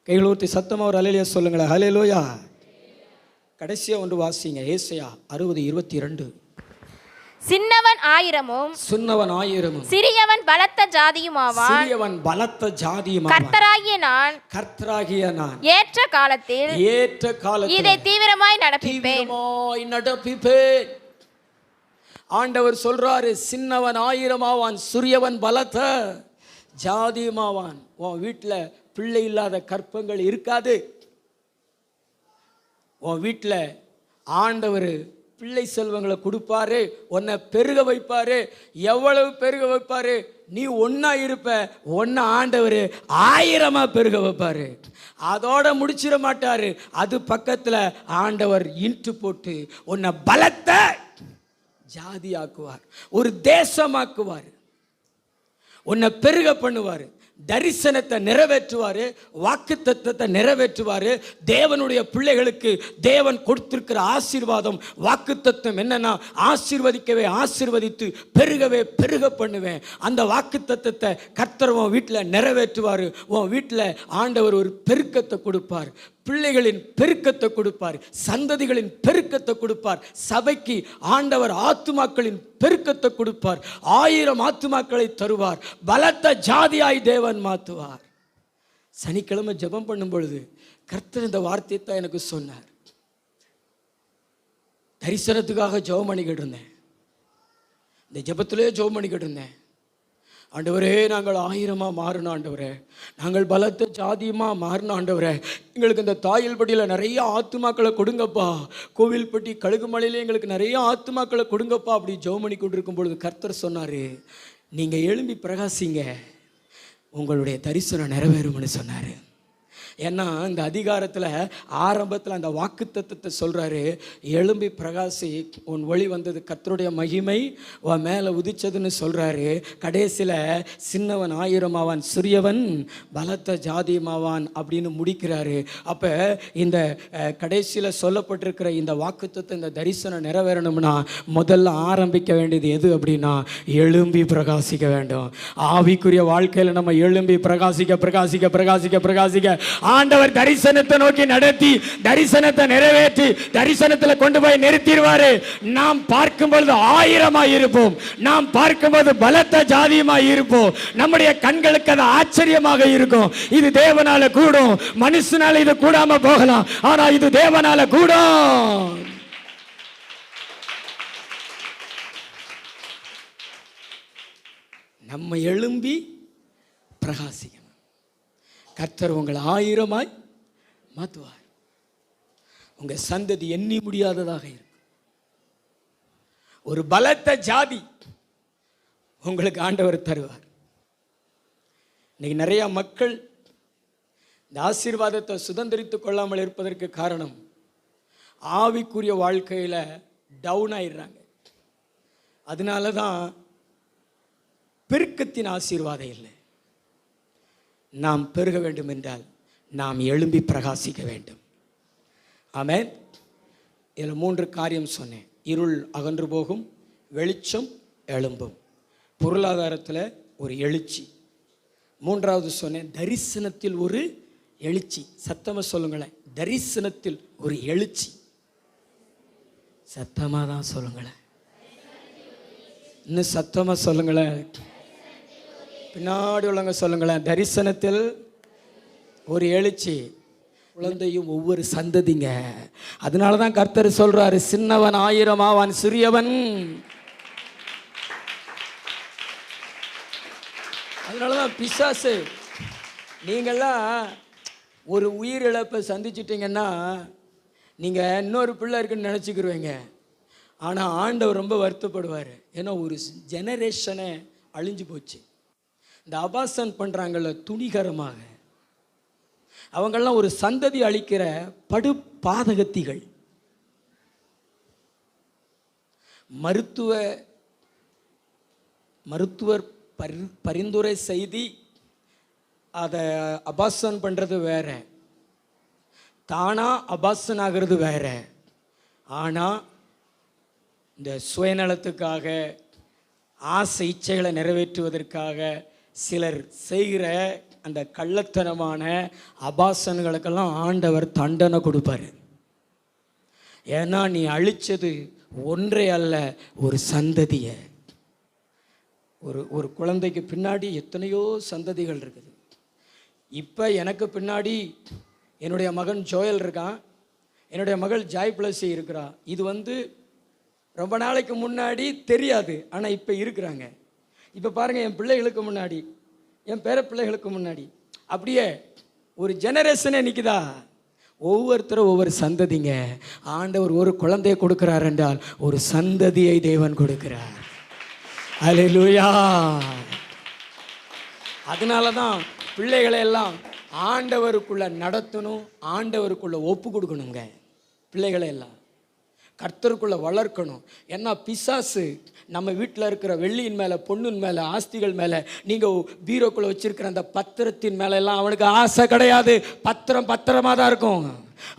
கைகள் ஊற்றி சத்தமாக ஒரு அல்லேலூயா சொல்லுங்களேன். அல்லேலூயா. கடைசியாக ஒன்று வாசிங்க, ஏசாயா 60:22. சின்னவன் ஆயிரமும் சிறியவன் பலத்த ஜாதியுமாவான். கர்த்தராகிய நான் ஏற்ற காலத்தில் இதை தீவிரமாய் நடப்பிப்பேன். ஆண்டவர் சொல்றாரு, சின்னவன் 1000 ஆவான், சிறியவன் பலத்த ஜாதியுமாவான். உன் வீட்டில் பிள்ளை இல்லாத கற்பங்கள் இருக்காது. உன் வீட்டில் ஆண்டவர் பிள்ளை செல்வங்களை கொடுப்பாரு, உன்னை பெருக வைப்பாரு. எவ்வளவு பெருக வைப்பாரு? நீ ஒன்றா இருப்ப, ஒன்றா ஆண்டவர் 1000 பெருக வைப்பாரு. அதோட முடிச்சிட மாட்டாரு. அது பக்கத்தில் ஆண்டவர் இன்ட்டு போட்டு உன்னை பலத்த ஜாதி ஆக்குவார், ஒரு தேசமாக்குவார், உன்னை பெருக பண்ணுவார், தரிசனத்தை நிறைவேற்றுவார், வாக்குத்தத்தத்தை நிறைவேற்றுவார். தேவனுடைய பிள்ளைகளுக்கு தேவன் கொடுத்திருக்கிற ஆசீர்வாதம், வாக்குத்தத்தம் என்னன்னா, ஆசீர்வதிக்கவே ஆசீர்வதித்து பெருகவே பெருக பண்ணுவேன். அந்த வாக்குத்தத்தத்தை கர்த்தர் உன் வீட்டில் நிறைவேற்றுவார். உன் வீட்டில் ஆண்டவர் ஒரு பெருக்கத்தை கொடுப்பார், பிள்ளைகளின் பெருக்கத்தை கொடுப்பார், சந்ததிகளின் பெருக்கத்தை கொடுப்பார். சபைக்கு ஆண்டவர் ஆத்துமாக்களின் பெருக்கத்தை கொடுப்பார். 1000 ஆத்துமாக்களை தருவார். பலத்த ஜாதியாய் தேவன் மாற்றுவார். சனிக்கிழமை ஜெபம் பண்ணும் பொழுது கர்த்தர் இந்த வார்த்தையை தான் எனக்கு சொன்னார். தரிசனத்துக்காக ஜெபம் பண்ணிக்கிட்டு இருந்தேன். இந்த ஜெபத்திலே ஜெபம் பண்ணிக்கிட்டு இருந்தேன். ஆண்டவரே, நாங்கள் 1000 மாறின ஆண்டவரே, நாங்கள் பலத்த ஜாதியமாக மாறின ஆண்டவரே, எங்களுக்கு இந்த தாயல்பட்டியில் நிறைய ஆத்துமாக்களை கொடுங்கப்பா, கோவில்பட்டி கழுகுமலையில எங்களுக்கு நிறைய ஆத்துமாக்களை கொடுங்கப்பா அப்படி ஜெபம் பண்ணி கொண்டிருக்கும் பொழுது கர்த்தர் சொன்னார், நீங்கள் எழும்பி பிரகாசிங்க, உங்களுடைய தரிசனம் நிறைவேறும்னு சொன்னார். ஏன்னா இந்த அதிகாரத்தில் ஆரம்பத்தில் அந்த வாக்கு தத்துவத்தை சொல்கிறாரு, எழும்பி பிரகாசி, உன் ஒளி வந்தது, கர்த்தருடைய மகிமை உன் மேலே உதிச்சதுன்னு சொல்கிறாரு. கடைசியில் சின்னவன் 1000 ஆவான், சிறியவன் பலத்த ஜாதியமாவான் அப்படின்னு முடிக்கிறாரு. அப்போ இந்த கடைசியில் சொல்லப்பட்டிருக்கிற இந்த வாக்கு தத்துவம், இந்த தரிசனம் நிறைவேறணும்னா முதல்ல ஆரம்பிக்க வேண்டியது எது அப்படின்னா எழும்பி பிரகாசிக்க வேண்டும். ஆவிக்குரிய வாழ்க்கையில் நம்ம எழும்பி பிரகாசிக்க பிரகாசிக்க பிரகாசிக்க பிரகாசிக்க ஆண்டவர் தரிசனத்தை நோக்கி நடத்தி, தரிசனத்தை நிறைவேற்றி, தரிசனத்தில் கொண்டு போய் நிறுத்திடுவாரு. நாம் பார்க்கும்போது 1000 இருப்போம், நாம் பார்க்கும்போது பலத்த ஜாதியமாய் இருப்போம். நம்முடைய கண்களுக்கு அது ஆச்சரியமாக இருக்கும். இது தேவனால கூடும், மனுஷனால இது கூடாம போகலாம், ஆனா இது தேவனால கூடும். நம்ம எழும்பி பிரகாசிக்கணும். கர்த்தர் உங்களை 1000 மாற்றுவார். உங்க சந்ததி எண்ணி முடியாததாக இருக்கும். ஒரு பலத்த ஜாதி உங்களுக்கு ஆண்டவர் தருவார். இன்னைக்கு நிறைய மக்கள் இந்த ஆசீர்வாதத்தை சுதந்திரித்துக் கொள்ளாமல் இருப்பதற்கு காரணம் ஆவிக்குரிய வாழ்க்கையில் டவுன் ஆயிடுறாங்க. அதனால தான் பெருக்கத்தின் ஆசீர்வாதம் இல்லை. நாம் பெருக வேண்டும் என்றால் நாம் எழும்பி பிரகாசிக்க வேண்டும். ஆமென். இதில் 3 காரியம் சொன்னேன். இருள் அகன்று போகும், வெளிச்சம் எழும்பும், பொருளாதாரத்தில் ஒரு எழுச்சி. 3வது சொன்னேன், தரிசனத்தில் ஒரு எழுச்சி. சத்தமாக சொல்லுங்களேன், தரிசனத்தில் ஒரு எழுச்சி. சத்தமாக தான் சொல்லுங்களேன், இன்னும் சத்தமாக சொல்லுங்களேன், பின்னாடி உள்ளவங்க சொல்லுங்களேன், தரிசனத்தில் ஒரு எழுச்சி. குழந்தையும் ஒவ்வொரு சந்ததிங்க. அதனால தான் கர்த்தர் சொல்றாரு, சின்னவன் 1000 ஆவான், சிறியவன். அதனால தான் பிசாசு, நீங்கள்லாம் ஒரு உயிரிழப்பை சந்திச்சிட்டிங்கன்னா நீங்கள் இன்னொரு பிள்ளை இருக்குன்னு நினச்சிக்கிருவீங்க. ஆனால் ஆண்டவர் ரொம்ப வருத்தப்படுவார். ஏன்னா ஒரு ஜெனரேஷனை அழிஞ்சு போச்சு. இந்த அபாசன் பண்ணுறாங்கள்ல துணிகரமாக, அவங்கெல்லாம் ஒரு சந்ததி அளிக்கிற படு பாதகத்திகள். மருத்துவர் பரிந்துரை செய்தி அதை அபாசன் பண்ணுறது வேற, தானா அபாசன் ஆகிறது வேற. ஆனால் இந்த சுயநலத்துக்காக, ஆசை இச்சைகளை நிறைவேற்றுவதற்காக சிலர் செய்கிற அந்த கள்ளத்தனமான அபாசன்களுக்கெல்லாம் ஆண்டவர் தண்டனை கொடுப்பார். ஏன்னா நீ அழிச்சது ஒன்றே அல்ல, ஒரு சந்ததியை. ஒரு குழந்தைக்கு பின்னாடி எத்தனையோ சந்ததிகள் இருக்குது. இப்போ எனக்கு பின்னாடி என்னுடைய மகன் ஜோயல் இருக்கான், என்னுடைய மகள் ஜாய் பிளஸி இருக்கிறா. இது ரொம்ப நாளைக்கு முன்னாடி தெரியாது, ஆனால் இப்போ இருக்கிறாங்க. இப்போ பாருங்கள், என் பிள்ளைகளுக்கு முன்னாடி, என் பேர பிள்ளைகளுக்கு முன்னாடி அப்படியே ஒரு ஜெனரேஷனே நிற்குதா. ஒவ்வொருத்தரும் ஒவ்வொரு சந்ததிங்க. ஆண்டவர் ஒரு குழந்தையை கொடுக்கிறார் என்றால் ஒரு சந்ததியை தேவன் கொடுக்கிறார். அல்லேலூயா. அதனால தான் பிள்ளைகளை எல்லாம் ஆண்டவருக்குள்ள நடத்தணும், ஆண்டவருக்குள்ள ஒப்பு கொடுக்கணுங்க. பிள்ளைகளை எல்லாம் கர்த்தருக்குள்ள வளர்க்கணும். ஏன்னா பிசாசு நம்ம வீட்டில் இருக்கிற வெள்ளியின் மேலே, பொண்ணின் மேலே, ஆஸ்திகள் மேலே, நீங்கள் பீரோக்குள்ளே வச்சிருக்கிற அந்த பத்திரத்தின் மேலே எல்லாம் அவனுக்கு ஆசை கிடையாது. பத்திரமாக தான் இருக்கும்.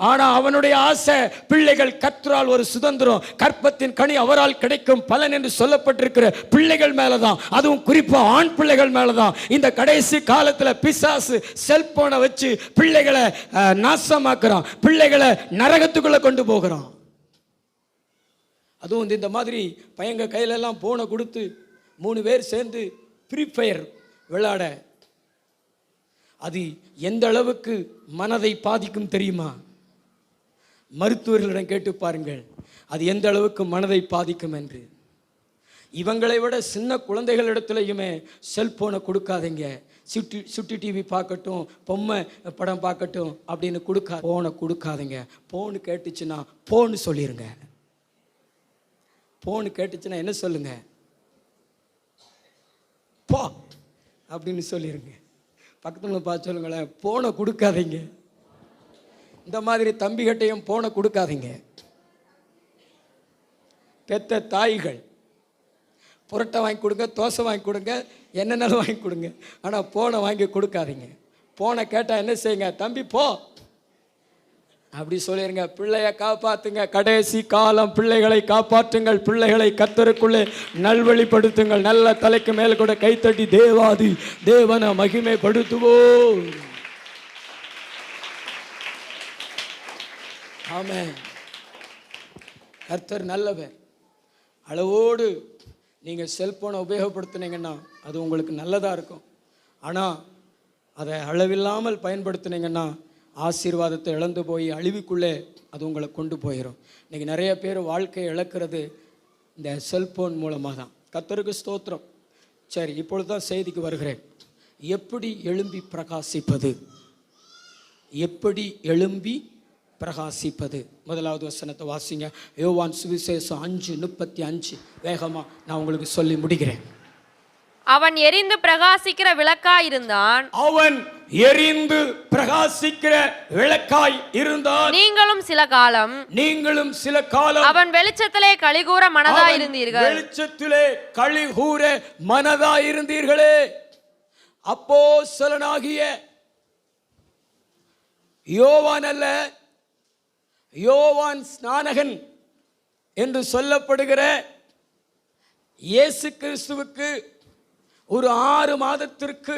ஆனால் அவனுடைய ஆசை பிள்ளைகள் கர்த்தரால் ஒரு சுதந்திரம், கற்பத்தின் கனி அவரால் கிடைக்கும் பலன் என்று சொல்லப்பட்டிருக்கிற பிள்ளைகள் மேலே தான், அதுவும் குறிப்பாக ஆண் பிள்ளைகள் மேலே தான். இந்த கடைசி காலத்தில் பிசாசு செல்போனை வச்சு பிள்ளைகளை நாசமாக்குறான், பிள்ளைகளை நரகத்துக்குள்ளே கொண்டு போகிறான். அதுவும் இந்த மாதிரி பையங்க கையிலெல்லாம் போனை கொடுத்து 3 பேர் சேர்ந்து ஃப்ரீ ஃபயர் விளையாட, அது எந்த அளவுக்கு மனதை பாதிக்கும் தெரியுமா? மருத்துவர்களிடம் கேட்டு பாருங்கள், அது எந்த அளவுக்கு மனதை பாதிக்கும் என்று. இவங்களை விட சின்ன குழந்தைகளிடத்துலையுமே செல்போனை கொடுக்காதீங்க. சுட்டி டிவி பார்க்கட்டும், பொம்மை படம் பார்க்கட்டும் அப்படின்னு ஃபோனை கொடுக்காதீங்க. ஃபோனு கேட்டுச்சுன்னா ஃபோன்னு சொல்லிடுங்க. ஃபோனு கேட்டுச்சுன்னா என்ன சொல்லுங்க? போ அப்படின்னு சொல்லிடுங்க. பக்கத்துல பார்த்து சொல்லுங்களேன், ஃபோனை கொடுக்காதீங்க. இந்த மாதிரி தம்பிகிட்டையும் ஃபோனை கொடுக்காதீங்க. பெத்த தாய்கள் புரோட்டா வாங்கி கொடுங்க, தோசை வாங்கி கொடுங்க, என்னென்னாலும் வாங்கி கொடுங்க, ஆனால் ஃபோனை வாங்கி கொடுக்காதீங்க. ஃபோனை கேட்டால் என்ன செய்யுங்க? தம்பி போ அப்படி சொல்லிடுங்க. பிள்ளையை காப்பாற்றுங்க. கடைசி காலம், பிள்ளைகளை காப்பாற்றுங்கள். பிள்ளைகளை கர்த்தருக்குள்ளே நல்வழிப்படுத்துங்கள். நல்ல தலைக்கு மேலே கூட கைத்தட்டி தேவாதி தேவனை மகிமைப்படுத்துவோம். ஆமென். கர்த்தர் நல்லவர். அளவோடு நீங்கள் செல்ஃபோனை உபயோகப்படுத்தினீங்கன்னா அது உங்களுக்கு நல்லதாக இருக்கும். ஆனால் அதை அளவில்லாமல் பயன்படுத்தினீங்கன்னா ஆசீர்வாதத்தை இழந்து போய் அழிவுக்குள்ளே அது உங்களை கொண்டு போயிடும். இன்றைக்கி நிறைய பேர் வாழ்க்கையை இழக்கிறது இந்த செல்ஃபோன் மூலமாக தான். கர்த்தருக்கு ஸ்தோத்திரம். சரி, இப்பொழுது தான் செய்திக்கு வருகிறேன். எப்படி எழும்பி பிரகாசிப்பது? எப்படி எழும்பி பிரகாசிப்பது? முதலாவது வசனத்தை வாசிங்க. யோவான் சுவிசேஷம் 5:35. வேகமா நான் உங்களுக்கு சொல்லி முடிக்கிறேன். அவன் எரிந்து பிரகாசிக்கிற விளக்காய் இருந்தான். அவன் எரிந்து பிரகாசிக்கிற விளக்காய் இருந்தான். நீங்களும் சில காலம் அவன் வெளிச்சத்திலே களிகூர மனதாய் இருந்தீர்கள். வெளிச்சத்திலே களிகூர மனதாய் இருந்தீர்களே. அப்போஸ்தலனாகிய யோவான் அல்ல, யோவான் ஸ்நானகன் என்று சொல்லப்படுகிற இயேசு கிறிஸ்துவுக்கு ஒரு 6 மாதத்திற்கு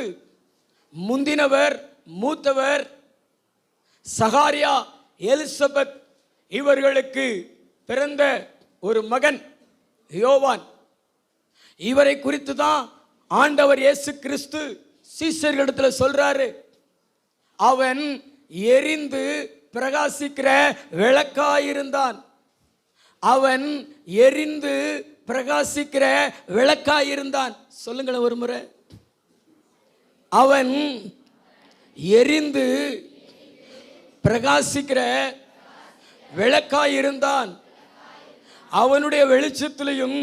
முந்தினவர், மூத்தவர் சகாரியா, எலிசபெத் இவர்களுக்கு பிறந்த ஒரு மகன் யோவான். இவரை குறித்து தான் ஆண்டவர் இயேசு கிறிஸ்து சீஷர்களிடத்தில் சொல்றாரு. அவன் எரிந்து பிரகாசிக்கிற விளக்காயிருந்தான். அவன் எரிந்து பிரகாசிக்கிற விளக்காயிருந்தான். சொல்லுங்களேன் ஒரு முறை. அவன் எரிந்து பிரகாசிக்கிற விளக்காயிருந்தான். அவனுடைய வெளிச்சத்திலையும்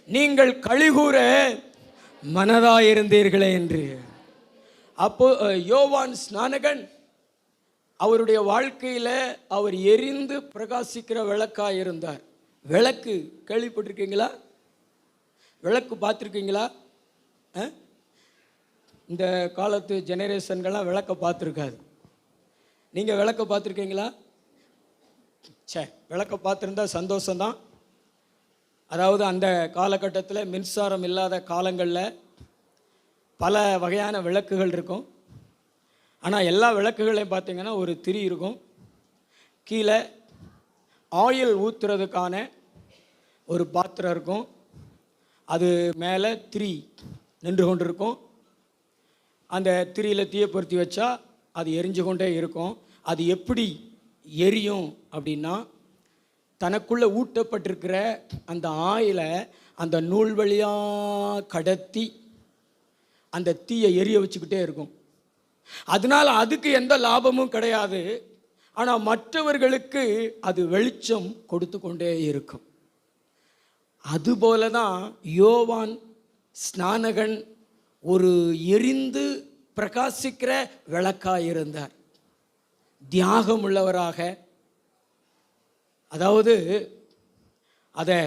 நீங்கள் களிகூர மனதாயிருந்தீர்களே என்று. அப்போ யோவான் ஸ்நானகன் அவருடைய வாழ்க்கையில் அவர் எரிந்து பிரகாசிக்கிற விளக்காக இருந்தார். விளக்கு கேள்விப்பட்டிருக்கீங்களா? விளக்கு பார்த்துருக்கீங்களா? இந்த காலத்து ஜெனரேஷன்கள்லாம் விளக்க பார்த்துருக்காது. நீங்கள் விளக்க பார்த்துருக்கீங்களா? விளக்க பார்த்துருந்தா சந்தோஷம்தான். அதாவது அந்த காலகட்டத்தில் மின்சாரம் இல்லாத காலங்களில் பல வகையான விளக்குகள் இருக்கும். ஆனால் எல்லா விளக்குகளையும் பார்த்திங்கன்னா ஒரு திரி இருக்கும். கீழே ஆயில் ஊற்றுறதுக்கான ஒரு பாத்திரம் இருக்கும். அது மேலே திரி நின்று கொண்டு இருக்கும். அந்த திரியில் தீயை பொருத்தி வச்சா அது எரிஞ்சு கொண்டே இருக்கும். அது எப்படி எரியும் அப்படின்னா, தனக்குள்ளே ஊட்டப்பட்டிருக்கிற அந்த ஆயிலை அந்த நூல் வழியாக கடத்தி அந்த தீயை எரிய வச்சுக்கிட்டே இருக்கும். அதனால் அதுக்கு எந்த லாபமும் கிடையாது. ஆனால் மற்றவர்களுக்கு அது வெளிச்சம் கொடுத்து கொண்டே இருக்கும். அதுபோல தான் யோவான் ஸ்நானகன் ஒரு எரிந்து பிரகாசிக்கிற விளக்காக இருந்தார். தியாகம் உள்ளவராக. அதாவது அதை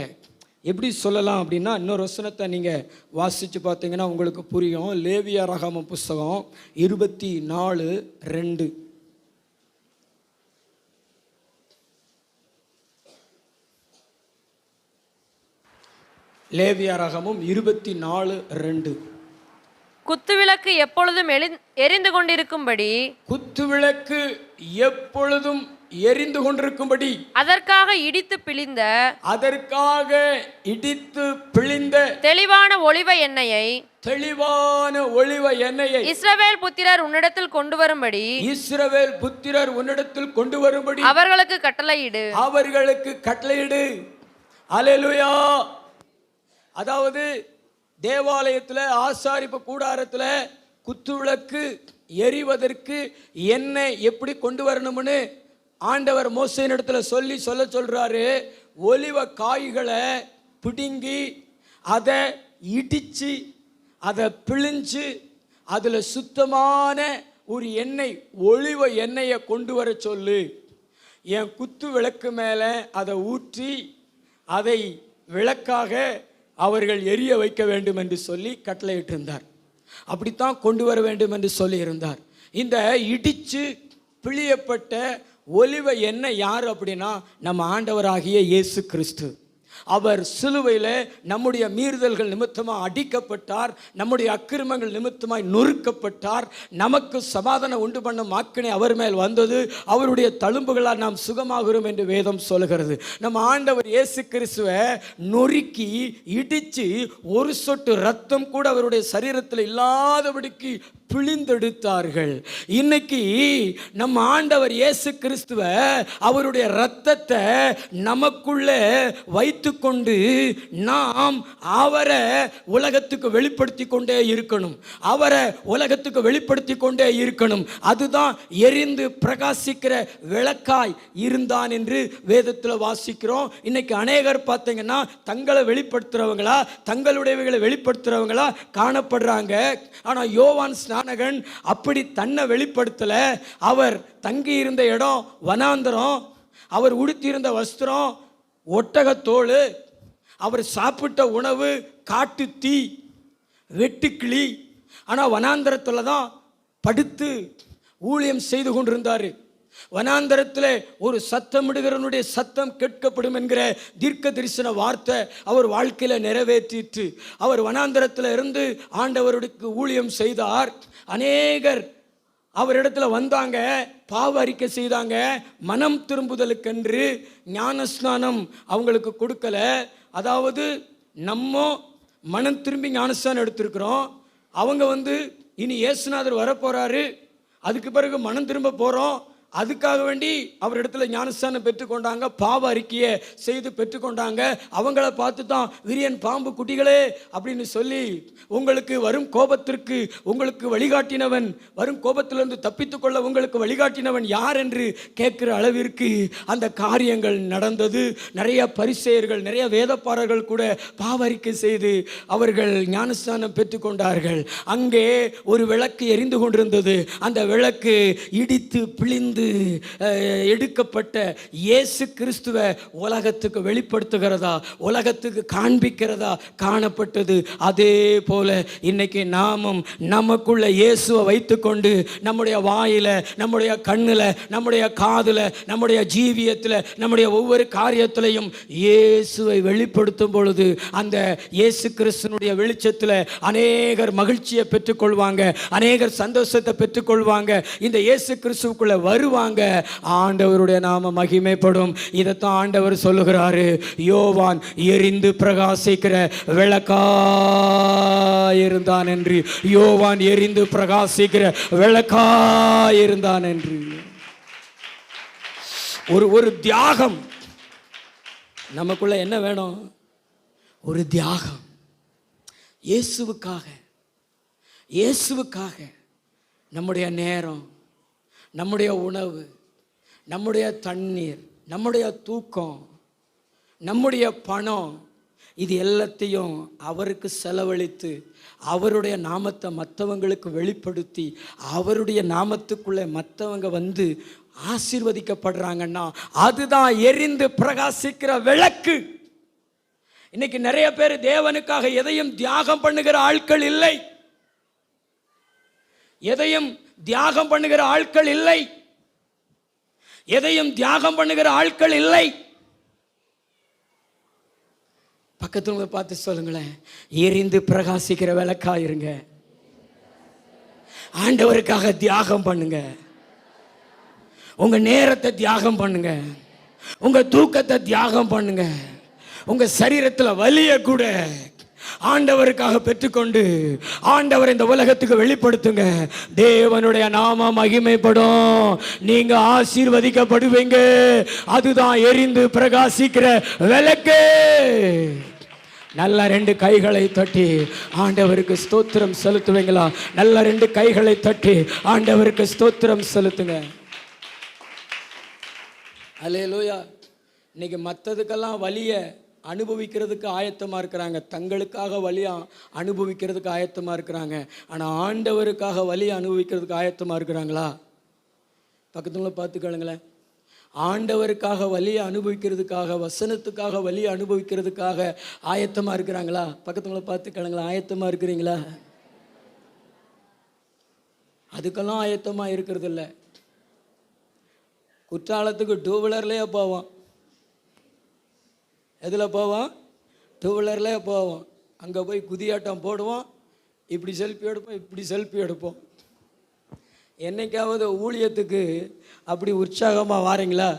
எப்படி சொல்லலாம் அப்படின்னா, இன்னொரு வசனத்தை நீங்கள் வாசித்து பார்த்தீங்கன்னா உங்களுக்கு புரியும். லேவியராகமம் புஸ்தகம் 24:2. லேவியராகமம் 24:2. குத்துவிளக்கு எப்பொழுதும் எரிந்து கொண்டிருக்கும்படி, குத்துவிளக்கு எப்பொழுதும் எரிந்து கொண்டிருக்கும்படி அதற்காக இடித்து பிழிந்த தெளிவான ஒலிவ எண்ணெயை இஸ்ரவேல் புத்திரர் உன்னிடத்தில் கொண்டு வரும்படி அவர்களுக்கு கட்டளையிடு. அல்லேலூயா. அதாவது தேவாலயத்தில் ஆசாரிப்பு கூடாரத்தில் குத்துவிளக்கு எரிவதற்கு எண்ணெய் எப்படி கொண்டு வரணும்னு ஆண்டவர் மோசேயின் இடத்துல சொல்றாரு. ஒலிவ காய்களை பிடுங்கி அதை இடித்து அதை பிழிஞ்சு அதில் சுத்தமான ஒரு எண்ணெய் ஒலிவ எண்ணெயை கொண்டு வர சொல்லு. என் குத்து விளக்கு மேலே அதை ஊற்றி அதை விளக்காக அவர்கள் எரிய வைக்க வேண்டும் என்று சொல்லி கட்டளையிட்டிருந்தார். அப்படித்தான் கொண்டு வர வேண்டும் என்று சொல்லியிருந்தார். இந்த இடித்து பிழியப்பட்ட ஒலிவ எண்ணெய் யார் அப்படின்னா நம்ம ஆண்டவராகிய இயேசு கிறிஸ்து. அவர் சிலுவையில் நம்முடைய மீறுதல்கள் நிமித்தமாக அடிக்கப்பட்டார், நம்முடைய அக்கிரமங்கள் நிமித்தமாய் நொறுக்கப்பட்டார். நமக்கு சமாதானம் உண்டு பண்ணும் ஆக்கினை அவர் மேல் வந்தது. அவருடைய தழும்புகளால் நாம் சுகமாகிறோம் என்று வேதம் சொல்கிறது. நம்ம ஆண்டவர் இயேசு கிறிஸ்துவை நொறுக்கி இடித்து ஒரு சொட்டு ரத்தம் கூட அவருடைய சரீரத்தில் இல்லாதபடிக்கு பிழிந்தெடுத்தார்கள். இன்னைக்கு நம்ம ஆண்டவர் இயேசு கிறிஸ்துவை அவருடைய இரத்தத்தை நமக்குள்ளே வைத்துக்கொண்டு நாம் அவரை உலகத்துக்கு வெளிப்படுத்தி கொண்டே இருக்கணும். அவரை உலகத்துக்கு வெளிப்படுத்தி கொண்டே இருக்கணும். அதுதான் எரிந்து பிரகாசிக்கிற விளக்காய் இருந்தான் என்று வேதத்தில் வாசிக்கிறோம். இன்னைக்கு அநேகர் பார்த்தீங்கன்னா தங்களை வெளிப்படுத்துறவங்களா தங்களுடையவைகளை வெளிப்படுத்துறவங்களா காணப்படுறாங்க. ஆனால் யோவான் ஸ்நானகன் அப்படி தன்னை வெளிப்படுத்தல. அவர் தங்கி இருந்த இடம் வனாந்தரம், அவர் உடுத்தியிருந்த வஸ்திரம் ஒட்டகத்தோல், அவர் சாப்பிட்ட உணவு காட்டு தீ வெட்டுக்கிளி. ஆனால் வனாந்தரத்தில் தான் படுத்து ஊழியம் செய்து கொண்டிருந்தார். வனாந்தரத்தில் ஒரு சத்தமிடுகிறவனுடைய சத்தம் கேட்கப்படும் என்கிற தீர்க்க தரிசன வார்த்தை அவர் வாழ்க்கையில் நிறைவேற்றிட்டு அவர் வனாந்தரத்தில் இருந்து ஆண்டவருக்கு ஊழியம் செய்தார். அநேகர் அவரிடத்துல வந்தாங்க, பாவ அறிக்கை செய்தாங்க. மனம் திரும்புதலுக்கென்று ஞானஸ்நானம் அவங்களுக்கு கொடுக்கல. அதாவது நம்ம மனம் திரும்பி ஞானஸ்நானம் எடுத்திருக்கிறோம். அவங்க இனி இயேசுநாதர் வரப்போறாரு, அதுக்கு பிறகு மனம் திரும்ப போகிறோம், அதுக்காக வேண்டி அவரிடத்துல ஞானஸ்தானம் பெற்றுக்கொண்டாங்க, பாவ அறிக்கையை செய்து பெற்றுக்கொண்டாங்க. அவங்கள பார்த்து தான் விரியன் பாம்பு குட்டிகளே அப்படின்னு சொல்லி உங்களுக்கு வரும் கோபத்திற்கு உங்களுக்கு வழிகாட்டினவன், வரும் கோபத்திலிருந்து தப்பித்துக்கொள்ள உங்களுக்கு வழிகாட்டினவன் யார் என்று கேட்கிற அளவிற்கு அந்த காரியங்கள் நடந்தது. நிறைய பரிசேயர்கள் நிறைய வேதப்பாரர்கள் கூட பாவ அறிக்கை செய்து அவர்கள் ஞானஸ்தானம் பெற்றுக்கொண்டார்கள். அங்கே ஒரு விளக்கு எரிந்து கொண்டிருந்தது. அந்த விளக்கு இடித்து பிழிந்து எடுக்கப்பட்ட இயேசு கிறிஸ்துவை உலகத்துக்கு வெளிப்படுத்துகிறதா, உலகத்துக்கு காண்பிக்கிறதா காணப்பட்டது. அதே போல இன்னைக்கு நாமும் நமக்குள்ள இயேசுவை வைத்துக்கொண்டு நம்முடைய வாயில, நம்முடைய கண்ணில், நம்முடைய காதில், நம்முடைய ஜீவியத்தில், நம்முடைய ஒவ்வொரு காரியத்திலையும் இயேசுவை வெளிப்படுத்தும் பொழுது அந்த இயேசு கிறிஸ்துனுடைய வெளிச்சத்தில் அநேகர் மகிழ்ச்சியை பெற்றுக்கொள்வாங்க, அநேகர் சந்தோஷத்தை பெற்றுக்கொள்வாங்க. இந்த இயேசு கிறிஸ்துவுக்குள்ள வருவாங்க, ஆண்டவருடைய நாம மகிமைப்படும். இதைத்தான் ஆண்டவர் சொல்லுகிறாரு. யோவான் எரிந்து பிரகாசிக்கிற விளக்காயிருந்தான் என்று. யோவான் எரிந்து பிரகாசிக்கிற விளக்காயிருந்தான் என்று. ஒரு தியாகம் நமக்குள்ள என்ன வேணும்? ஒரு தியாகம். இயேசுவுக்காக நம்முடைய நேரம், நம்முடைய உணவு, நம்முடைய தண்ணீர், நம்முடைய தூக்கம், நம்முடைய பணம், இது எல்லாத்தையும் அவருக்கு செலவழித்து அவருடைய நாமத்தை மற்றவங்களுக்கு வெளிப்படுத்தி அவருடைய நாமத்துக்குள்ளே மற்றவங்க ஆசீர்வதிக்கப்படுறாங்கன்னா அதுதான் எரிந்து பிரகாசிக்கிற விளக்கு. இன்னைக்கு நிறைய பேர் தேவனுக்காக எதையும் தியாகம் பண்ணுகிற ஆட்கள் இல்லை. எதையும் தியாகம் பண்ணுகிற ஆட்கள் இல்லை. எதையும் தியாகம் பண்ணுகிற ஆட்கள் இல்லை. பக்கத்துல பார்த்து சொல்லுங்களேன், எரிந்து பிரகாசிக்கிற விளக்காயிருங்க. ஆண்டவருக்காக தியாகம் பண்ணுங்க. உங்க நேரத்தை தியாகம் பண்ணுங்க, உங்க தூக்கத்தை தியாகம் பண்ணுங்க, உங்க சரீரத்தில் வலிய கூட ஆண்டவருக்காக பெற்றுக்கொண்டு ஆண்டவர் இந்த உலகத்துக்கு வெளிப்படுத்துங்க. தேவனுடைய நாமம் மகிமைப்படும், நீங்க ஆசீர்வதிக்கப்படுவீங்க. அதுதான் எரிந்து பிரகாசிக்கிற விளக்கு. நல்ல 2 கைகளை தட்டி ஆண்டவருக்கு ஸ்தோத்திரம் செலுத்துவீங்களா? நல்ல 2 கைகளை தட்டி ஆண்டவருக்கு ஸ்தோத்திரம் செலுத்துங்க. அல்லேலூயா. இன்னைக்கு மற்றதுக்கெல்லாம் வலியை அனுபவிக்கிறதுக்கு ஆயத்தமாக இருக்கிறாங்க, தங்களுக்காக வலியை அனுபவிக்கிறதுக்கு ஆயத்தமாக இருக்கிறாங்க. ஆனால் ஆண்டவருக்காக வலியை அனுபவிக்கிறதுக்கு ஆயத்தமாக இருக்கிறாங்களா? பக்கத்துல பார்த்துக்கலுங்களேன். ஆண்டவருக்காக வலியை அனுபவிக்கிறதுக்காக, வசனத்துக்காக வலியை அனுபவிக்கிறதுக்காக ஆயத்தமாக இருக்கிறாங்களா? பக்கத்துல பார்த்துக்கலுங்களேன். ஆயத்தமாக இருக்கிறீங்களா? அதுக்கெல்லாம் ஆயத்தமாக இருக்கிறது இல்லை. குற்றாலத்துக்கு 2 வீலர்லேயே போவோம். எதில் போவோம்? 2 வீலர்லேயே போவோம். அங்கே போய் குதியாட்டம் போடுவோம், இப்படி செல்ஃபி எடுப்போம், இப்படி செல்ஃபி எடுப்போம். என்னைக்காவது ஊழியத்துக்கு அப்படி உற்சாகமாக வாரீங்களா?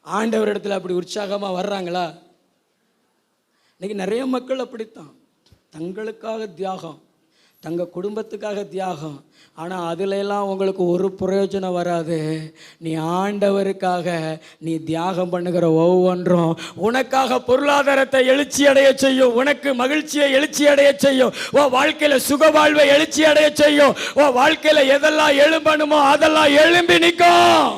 ஆண்டவர் இடத்துல அப்படி உற்சாகமாக வர்றாங்களா? இன்றைக்கி நிறைய மக்கள் அப்படித்தான், தங்களுக்காக தியாகம், தங்கள் குடும்பத்துக்காக தியாகம். ஆனால் அதிலெல்லாம் உங்களுக்கு ஒரு பிரயோஜனம் வராது. நீ ஆண்டவருக்காக நீ தியாகம் பண்ணுகிற ஒவ்வொன்றும் உனக்காக பொருளாதாரத்தை எழுச்சி அடைய செய்யும், உனக்கு மகிழ்ச்சியை எழுச்சி அடைய செய்யும், உன் வாழ்க்கையில் சுகவாழ்வை எழுச்சி அடைய செய்யும், உன் வாழ்க்கையில் எதெல்லாம் எழும்பணுமோ அதெல்லாம் எழும்பி நிற்கும்.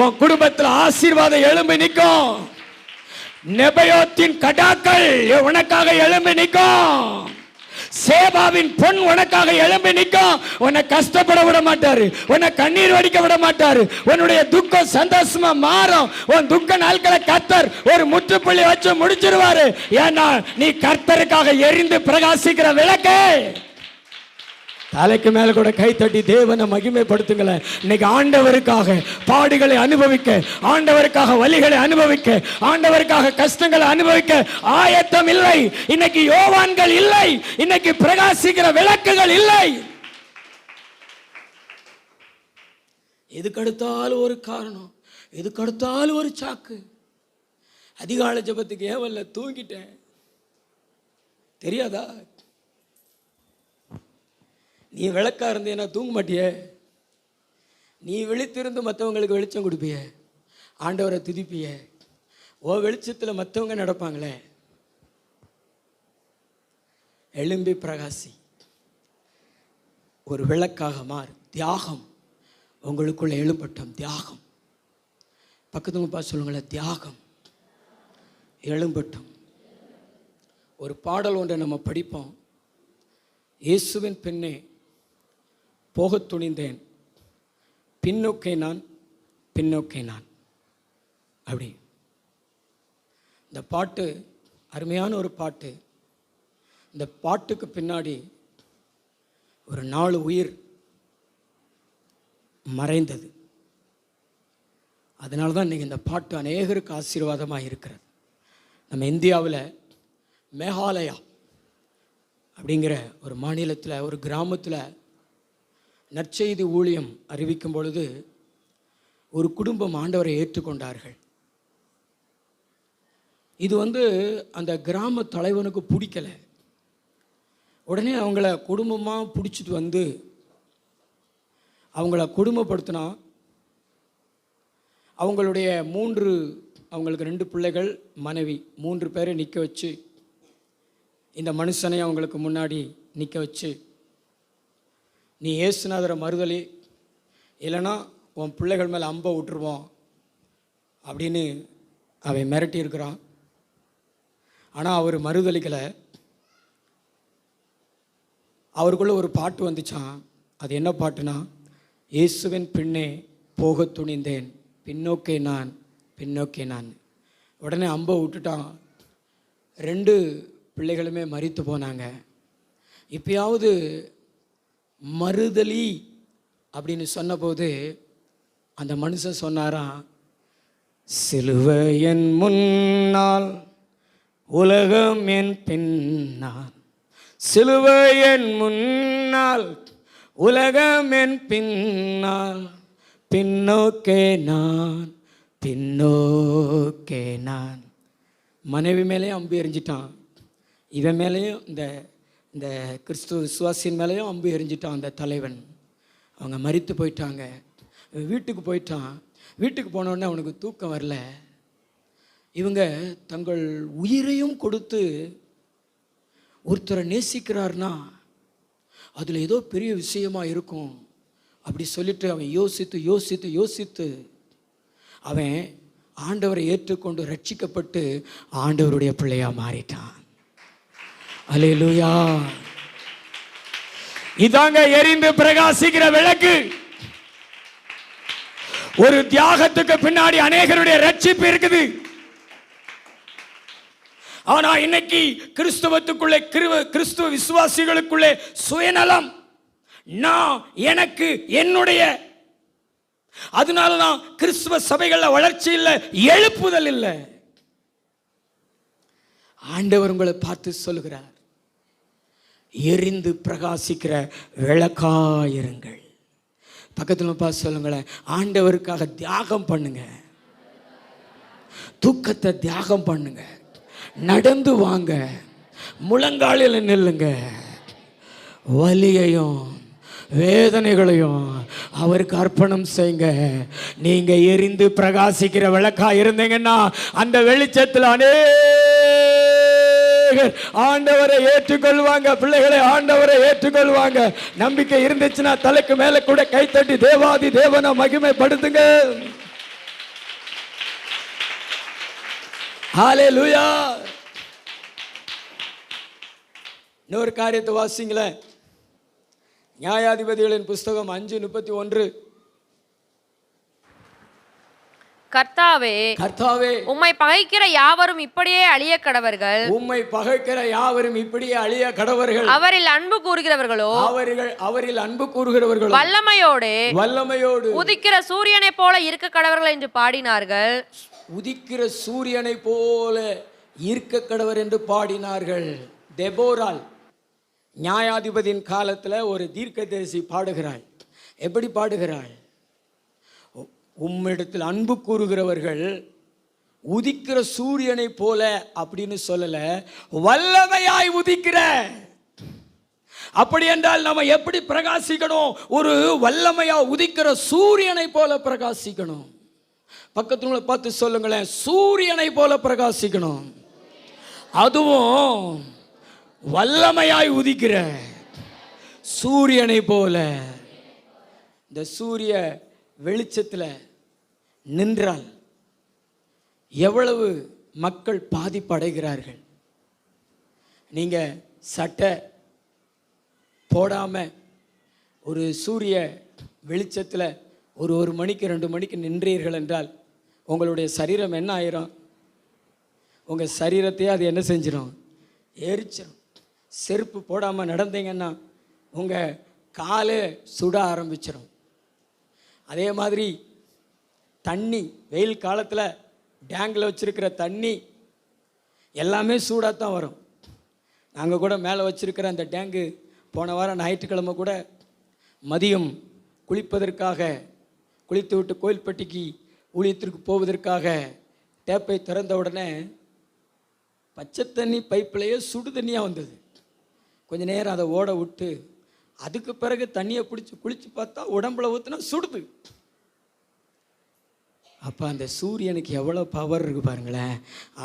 உன் குடும்பத்தில் ஆசீர்வாதம் எழும்பி நிற்கும். நெபாயோத்தின் கடாக்கள் உனக்காக எழும்பி நிற்கும். சேபாவின் பொன் உனக்காக எழும்பி நிற்கும். உன்னை கஷ்டப்பட விட மாட்டாரு, உன்னை கண்ணீர் வடிக்க விட மாட்டாரு. உன்னுடைய துக்கம் சந்தோஷமா மாறும். உன் துக்க நாட்களை கர்த்தர் ஒரு முற்றுப்புள்ளி வச்சு முடிச்சிருவாரு. ஏன்னா நீ கர்த்தருக்காக எரிந்து பிரகாசிக்கிற விளக்கு. தலைக்கு மேல கூட கை தட்டி தேவனை மகிமைப்படுத்துங்களேன். இன்னைக்கு ஆண்டவருக்காக பாடுகளை அனுபவிக்க, ஆண்டவருக்காக வலிகளை அனுபவிக்க, ஆண்டவருக்காக கஷ்டங்களை அனுபவிக்க ஆயத்தம் இல்லை. இன்னைக்கு யோவான்கள் இல்லை, இன்னைக்கு பிரகாசிக்கிற விளக்குகள் இல்லை. எதுக்கடுத்தாலும் ஒரு காரணம், எதுக்கடுத்தாலும் ஒரு சாக்கு. அதிகாலை ஜெபத்துக்கு ஏவல்ல தூங்கிட்டேன், தெரியாதா? நீ விளக்கா இருந்தேன்னா தூங்க மாட்டிய? நீ விழித்திருந்து மற்றவங்களுக்கு வெளிச்சம் கொடுப்பிய, ஆண்டவரை துதிப்பிய. ஓ வெளிச்சத்தில் மற்றவங்க நடப்பாங்களே. எழும்பி பிரகாசி, ஒரு விளக்காக மாறு. தியாகம் உங்களுக்குள்ள எழும்பட்டும். தியாகம் பக்கத்துங்க பார்த்து சொல்லுங்களேன், தியாகம் எழும்பட்டும். ஒரு பாடல் ஒன்றை நம்ம படிப்போம். இயேசுவின் பின்னே போக துணிந்தேன், பின்னோக்கே நான், பின்னோக்கே நான். அப்படி இந்த பாட்டு அருமையான ஒரு பாட்டு. இந்த பாட்டுக்கு பின்னாடி ஒரு 4 உயிர் மறைந்தது. அதனால தான் இன்றைக்கி இந்த பாட்டு அநேகருக்கு ஆசீர்வாதமாக இருக்கிறது. நம்ம இந்தியாவில் மேகாலயா அப்படிங்கிற ஒரு மாநிலத்தில், ஒரு கிராமத்தில் நற்செய்தி ஊழியம் அறிவிக்கும் பொழுது ஒரு குடும்பம் ஆண்டவரை ஏற்றுக்கொண்டார்கள். இது அந்த கிராம தலைவனுக்கு பிடிக்கலை. உடனே அவங்கள குடும்பமாக பிடிச்சிட்டு அவங்கள குடும்பப்படுத்தினா. அவங்களுக்கு 2 பிள்ளைகள், மனைவி, 3 பேரை நிற்க வச்சு, இந்த மனுஷனை அவங்களுக்கு முன்னாடி நிற்க வச்சு, நீ இயேசுநாதரை மறுதலி, இல்லைன்னா உன் பிள்ளைகள் மேலே அம்பை விட்டுருவோம் அப்படின்னு அவன் மிரட்டி இருக்கிறான். ஆனால் அவர் மறுதலிக்கலை. அவருக்குள்ள ஒரு பாட்டு வந்துச்சான். அது என்ன பாட்டுனா, இயேசுவின் பின்னே போக துணிந்தேன், பின்னோக்கே நான், பின்னோக்கே நான். உடனே அம்பை விட்டுட்டான். 2 பிள்ளைகளுமே மரித்து போனாங்க. இப்பயாவது மறுதலி அப்படின்னு சொன்னபோது அந்த மனுஷன் சொன்னாராம், சிலுவை என் முன்னால், உலகம் என் பின்னால், சிலுவை என் முன்னால், உலகம் என் பின்னால், பின்னோக்கே நான், பின்னோக்கே நான். மனைவி மேலேயும் அம்பு எறிஞ்சிட்டான், இவன் மேலேயும் இந்த கிறிஸ்துவ விசுவாசியின் மேலேயும் அம்பு எறிஞ்சிட்டான் அந்த தலைவன். அவங்க மரித்து போயிட்டாங்க. வீட்டுக்கு போயிட்டான். வீட்டுக்கு போனோடனே அவனுக்கு தூக்கம் வரல. இவங்க தங்கள் உயிரையும் கொடுத்து ஒருத்தரை நேசிக்கிறார்னா அதில் ஏதோ பெரிய விஷயமா இருக்கும் அப்படி சொல்லிட்டு அவன் யோசித்து யோசித்து யோசித்து அவன் ஆண்டவரை ஏற்றுக்கொண்டு ரட்சிக்கப்பட்டு ஆண்டவருடைய பிள்ளையா மாறிட்டான். அல்லேலூயா. இதாங்க எரிந்து பிரகாசிக்கிற விளக்கு. ஒரு தியாகத்துக்கு பின்னாடி அநேகருடைய ரட்சிப்பு இருக்குது. ஆனா இன்னைக்கு கிறிஸ்துவத்துக்குள்ளே கிறிஸ்துவ விசுவாசிகளுக்குள்ளே சுயநலம், நான், எனக்கு, என்னுடைய. அதனாலதான் கிறிஸ்துவ சபைகள்ல வளர்ச்சி இல்லை, எழுப்புதல் இல்லை. ஆண்டவர் உங்களை பார்த்து சொல்லுகிறார், எரிந்து பிரகாசிக்கிற விளக்காயிருங்கள். பக்கத்தில் பார்த்து சொல்லுங்களேன், ஆண்டவருக்காக தியாகம் பண்ணுங்க, தூக்கத்தை தியாகம் பண்ணுங்க, நடந்து வாங்க, முழங்காலில் நில்லுங்க, வலியையும் வேதனைகளையும் அவருக்கு அர்ப்பணம் செய்யுங்க. நீங்க எரிந்து பிரகாசிக்கிற விளக்கா இருந்தீங்கன்னா அந்த வெளிச்சத்தில் அநேகர் ஆண்டவரை ஏற்றுக்கொள்வாங்க. பிள்ளைகளை ஆண்டவரை ஏற்றுக்கொள்வாங்க. நம்பிக்கை இருந்துச்சுன்னா தலைக்கு மேல கூட கைத்தட்டி தேவாதி தேவனை மகிமைப்படுத்துங்க. ஹல்லேலூயா. இன்னொரு காரியத்தை வாசிங்களேன். நியாயாதிபதிகளின் புஸ்தகம் 5:31. கர்த்தாவே, கர்த்தாவே, உம்மை பகைக்கிற யாவரும் இப்படியே அழிய கடவர்கள். உம்மை பகைக்கிற யாவரும் இப்படியே அழிய கடவர்கள். அவரில் அன்பு கூறுகிறவர்களோ, அவரில் அன்பு கூறுகிறவர்களோ வல்லமையோடு உதிக்கிற சூரியனை போல இருக்க கடவர்கள் என்று பாடினார்கள். உதிக்கிற சூரியனை போல இருக்க கடவர் என்று பாடினார்கள். தெபோராள் நியாயாதிபதியின் காலத்தில் ஒரு தீர்க்கதரிசி பாடுகிறாள். எப்படி பாடுகிறாள்? உம்மிடத்தில் அன்பு கூறுகிறவர்கள் உதிக்கிற சூரியனை போல அப்படின்னு சொல்லல, வல்லமையாய் உதிக்கிற. அப்படி என்றால் நம்ம எப்படி பிரகாசிக்கணும்? ஒரு வல்லமையா உதிக்கிற சூரியனை போல பிரகாசிக்கணும். பக்கத்துல பார்த்து சொல்லுங்களேன், சூரியனை போல பிரகாசிக்கணும். அதுவும் வல்லமையாய் உதிக்கிற சூரியனை போல. இந்த சூரிய வெளிச்சத்தில் நின்றால் எவ்வளவு மக்கள் பாதிப்படைகிறார்கள். நீங்க சட்டை போடாம ஒரு சூரிய வெளிச்சத்தில் ஒரு மணிக்கு 2 மணிக்கு நின்றீர்கள் என்றால் உங்களுடைய சரீரம் என்ன ஆயிரும்? உங்கள் சரீரத்தையே அது என்ன செஞ்சிடும்? எரிச்சிடும். செருப்பு போடாமல் நடந்தீங்கன்னா உங்கள் காலே சுட ஆரம்பிச்சிடும். அதே மாதிரி தண்ணி, வெயில் காலத்தில் டேங்கில் வச்சுருக்கிற தண்ணி எல்லாமே சூடாக தான் வரும். நாங்கள் கூட மேலே வச்சுருக்கிற அந்த டேங்கு போன வாரம் ஞாயிற்றுக்கிழமை கூட மதியம் குளிப்பதற்காக, குளித்து விட்டு கோயில்பட்டிக்கு ஊழியத்திற்கு போவதற்காக டேப்பை திறந்த உடனே பச்சை தண்ணி பைப்பிலேயே சுடு தண்ணியாக வந்தது. கொஞ்ச நேரம் அதை ஓட விட்டு அதுக்கு பிறகு தண்ணியை பிடிச்சி குளித்து பார்த்தா உடம்புல ஊற்றினா சுடுது. அப்போ அந்த சூரியனுக்கு எவ்வளோ பவர் இருக்கு பாருங்களேன்.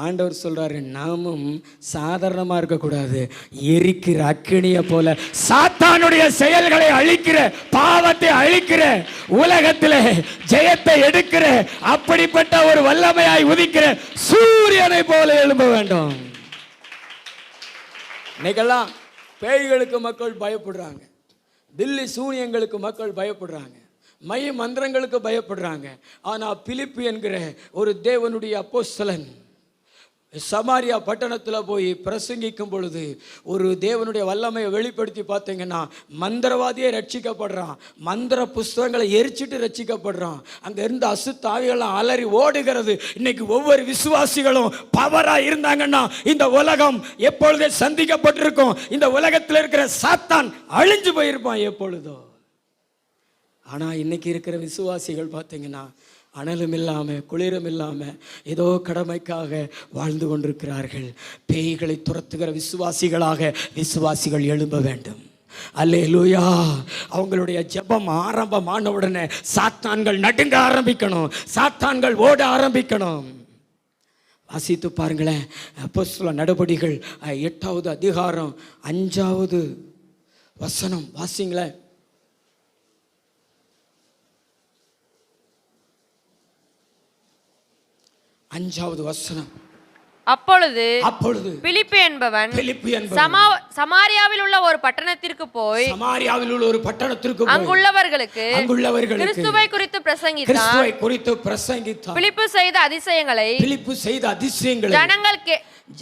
ஆண்டவர் சொல்கிறாரு, நாமும் சாதாரணமாக இருக்கக்கூடாது, எரிக்கிற அக்கினியை போல சாத்தானுடைய செயல்களை அழிக்கிற, பாவத்தை அழிக்கிற, உலகத்தில் ஜெயத்தை எடுக்கிற அப்படிப்பட்ட ஒரு வல்லமையாய் உதிக்கிற சூரியனை போல எழும்ப வேண்டும். இன்னைக்கெல்லாம் பேய்களுக்கு மக்கள் பயப்படுறாங்க, பில்லி சூனியங்களுக்கு மக்கள் பயப்படுறாங்க, மை மந்திரங்களுக்கு பயப்படுறாங்க. ஆனால் பிலிப்பு என்கிற ஒரு தேவனுடைய அப்போஸ்தலன் சமாரியா பட்டணத்தில் போய் பிரசங்கிக்கும் பொழுது ஒரு தேவனுடைய வல்லமையை வெளிப்படுத்தி பார்த்தீங்கன்னா மந்திரவாதியே ரட்சிக்கப்படுறான், மந்திர புஸ்தகங்களை எரிச்சிட்டு ரட்சிக்கப்படுறான். அங்கே இருந்து அசுத்த ஆவிகள்லாம் அலறி ஓடுகிறது. இன்னைக்கு ஒவ்வொரு விசுவாசிகளும் பவராக இருந்தாங்கன்னா இந்த உலகம் எப்பொழுதே சந்திக்கப்பட்டிருக்கும். இந்த உலகத்தில் இருக்கிற சாத்தான் அழிஞ்சு போயிருப்பான் எப்பொழுதோ. ஆனால் இன்னைக்கு இருக்கிற விசுவாசிகள் பார்த்தீங்கன்னா அனலும் இல்லாமல் குளிரும் இல்லாமல் ஏதோ கடமைக்காக வாழ்ந்து கொண்டிருக்கிறார்கள். பேய்களை துரத்துகிற விசுவாசிகள் எழும்ப வேண்டும். அல்லேலூயா. அவங்களுடைய ஜெபம் ஆரம்பமான உடனே சாத்தான்கள் நடுங்க ஆரம்பிக்கணும், சாத்தான்கள் ஓட ஆரம்பிக்கணும். வாசித்து பாருங்களேன். அப்போஸ்தலர் நடபடிகள் 8வது அதிகாரம் 5வது வசனம் வாசிங்களேன். அஞ்சாவது வசனம். அப்பொழுது பிலிப்பு என்பவன் சமாரியாவில் உள்ள ஒரு பட்டணத்திற்கு போய் அங்குள்ளவர்களுக்கு கிறிஸ்துவை குறித்து பிரசங்கித்தான். பிலிப்பு செய்த அதிசயங்களை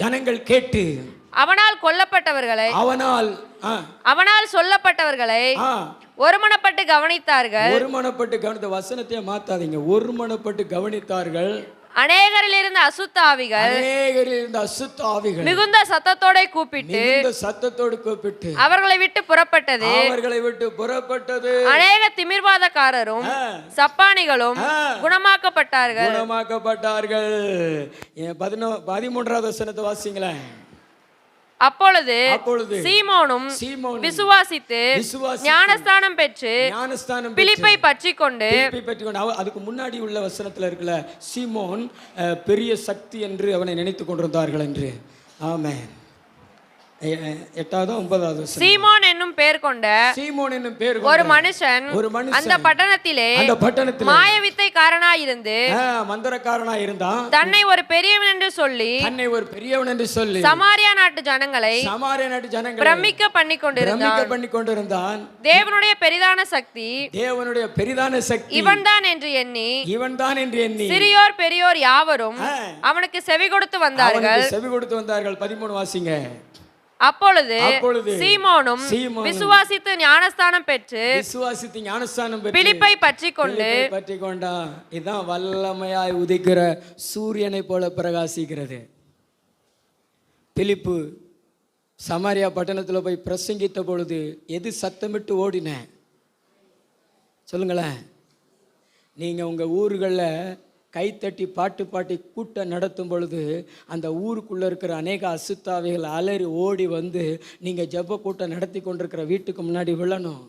ஜனங்கள் கேட்டு அவனால் சொல்லப்பட்டவர்களை ஒருமனப்பட்டு கவனித்தார்கள். கவனித்த வசனத்தை மாத்தாதீங்க. ஒருமனப்பட்டு கவனித்தார்கள். அநேகரில் இருந்த அசுத்த ஆவிகள் மிகுந்த சத்தத்தோடு கூப்பிட்டு அவர்களை விட்டு புறப்பட்டது. அநேக திமிர்வாதக்காரரும் சப்பானிகளும் குணமாக்கப்பட்டார்கள். 13வது வசனத்தை வாசிங்களேன். அப்பொழுது சீமோனும் விசுவாசித்து ஞானஸ்தானம் பெற்று பிலிப்பை பற்றிக் கொண்டு அதுக்கு முன்னாடி உள்ள வசனத்துல இருக்குல்ல, சீமோன் பெரிய சக்தி என்று அவனை நினைத்துக் கொண்டிருந்தார்கள் என்று. ஆமென். 8வது 9வது சீமோன் என்னும் பெயர் கொண்ட ஒரு மனுஷன் அந்த பட்டணத்திலே மாயவித்தைக்காரனாயிருந்து மந்திரக்காரனாயிருந்தான். தன்னை ஒரு பெரியவன் என்று சொல்லி சமாரியா நாட்டு ஜனங்களை பிரமிக்க பண்ணி கொண்டிருந்தான். தேவனுடைய பெரிதான சக்தி இவன்தான் என்று எண்ணி சிறியோர் பெரியோர் யாவரும் அவனுக்கு செவி கொடுத்து வந்தார்கள். 13 வாசிங்க. அப்பொழுது சீமோனும் விசுவாசித்து ஞானஸ்தானம் பெற்று பிலிப்பை பற்றிக் கொண்டான். இதுதான் வல்லமையாய் உதிக்கிற சூரியனை போல பிரகாசிக்கிறது. பிலிப்பு சமாரியா பட்டணத்தில் போய் பிரசங்கித்த பொழுது எது சத்தமிட்டு ஓடின சொல்லுங்களேன். நீங்க உங்க ஊர்களில் கைத்தட்டி பாட்டு பாட்டி கூட்டம் நடத்தும் பொழுது அந்த ஊருக்குள்ளே இருக்கிற அநேக அசுத்தாவிகள் அலறி ஓடி வந்து நீங்கள் ஜெப கூட்டம் நடத்தி கொண்டிருக்கிற வீட்டுக்கு முன்னாடி விழணும்.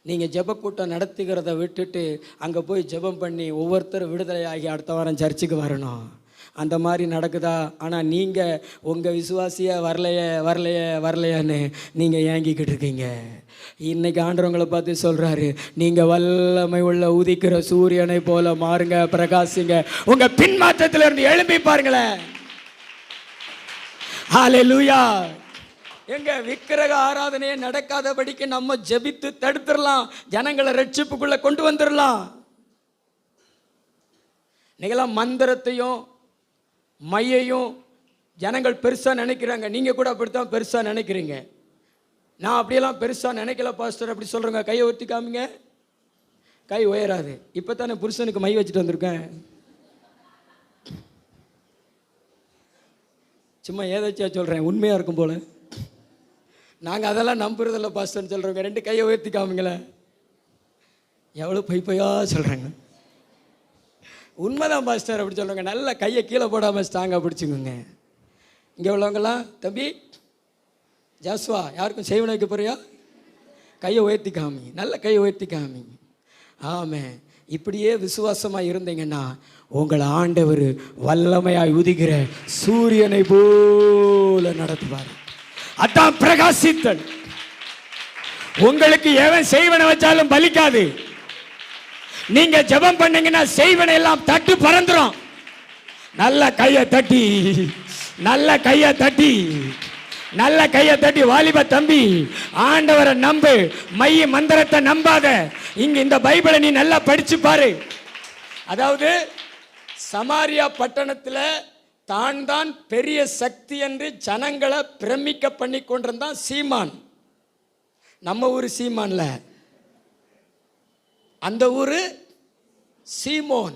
நீங்கள் ஜெப கூட்டம் நடத்துகிறத விட்டுட்டு அங்கே போய் ஜெபம் பண்ணி ஒவ்வொருத்தரும் விடுதலையாகி அடுத்த வாரம் சர்ச்சுக்கு வரணும். அந்த மாதிரி நடக்குதா? ஆனால் நீங்கள் உங்கள் விசுவாசியாக வரலையான்னு நீங்கள் ஏங்கிக்கிட்டு இருக்கீங்க. இன்னைக்கு ஆண்டவங்களை பார்த்து சொல்கிறாரு, நீங்கள் வல்லமை உள்ள உதிக்கிற சூரியனை போல மாறுங்க, பிரகாசிங்க. உங்கள் பின்மாற்றத்திலிருந்து எழும்பி பாருங்களேன். ஹல்லேலூயா. எங்க விக்கிரக ஆராதனையே நடக்காதபடிக்கு நம்ம ஜெபித்து தடுத்துடலாம், ஜனங்களை ரட்சிப்புக்குள்ள கொண்டு வந்துடலாம். நீங்களாம் மந்திரத்தையும் மையையும் ஜனங்கள் பெருசாக நினைக்கிறாங்க. நீங்கள் கூட அப்படித்தான் பெருசாக நினைக்கிறீங்க. நான் அப்படியெல்லாம் பெருசாக நினைக்கல பாஸ்டர் அப்படி சொல்கிறேங்க. கையை ஒத்தி காமிங்க. கை உயராது. இப்போ தானே புருஷனுக்கு மை வச்சுட்டு வந்திருக்கேன். சும்மா ஏதாச்சும் சொல்கிறேன், உண்மையாக இருக்கும் போல். நாங்கள் அதெல்லாம் நம்புறதில்ல பாஸ்டர்னு சொல்கிறவங்க 2 கையை உயர்த்தி காமிங்களேன். எவ்வளோ பைப்பையா சொல்கிறாங்க. உண்மைதான் பாஸ்டர் அப்படி சொல்கிறாங்க. நல்ல கையை கீழே போடாமல் ஸ்ட்ராங்காக பிடிச்சிக்கோங்க. இங்கே உள்ளவங்களாம், தம்பி ஜாஸ்வா யாருக்கும் செய்வன வைக்க போறியா? கையை உயர்த்தி காமி, நல்ல கையை உயர்த்தி காமி. ஆமாம். இப்படியே விசுவாசமாக இருந்தீங்கன்னா உங்களை ஆண்டவர் வல்லமையாய் உதிக்கிற சூரியனை போல நடத்துவார். அதான் பிரகாசித்தல். உங்களுக்கு எவன் செய்வன வச்சாலும் பலிக்காது. நீங்க ஜெபம் பண்ணீங்கன்னா செய்வன எல்லாம் தட்டு பறந்துரும். நல்ல கையை தட்டி வாலிப தம்பி, ஆண்டவரை நம்பு, மைய மந்திரத்தை நம்பாத. இங்க இந்த பைபிளை நீ நல்லா படிச்சு பாரு. அதாவது சமாரியா பட்டணத்தில் தான் பெரிய சக்தி என்று ஜனங்களை பிரமிக்க பண்ணி கொண்டிருந்தான் சீமான். நம்ம ஊர் சீமான்ல, அந்த ஊரு சீமோன்.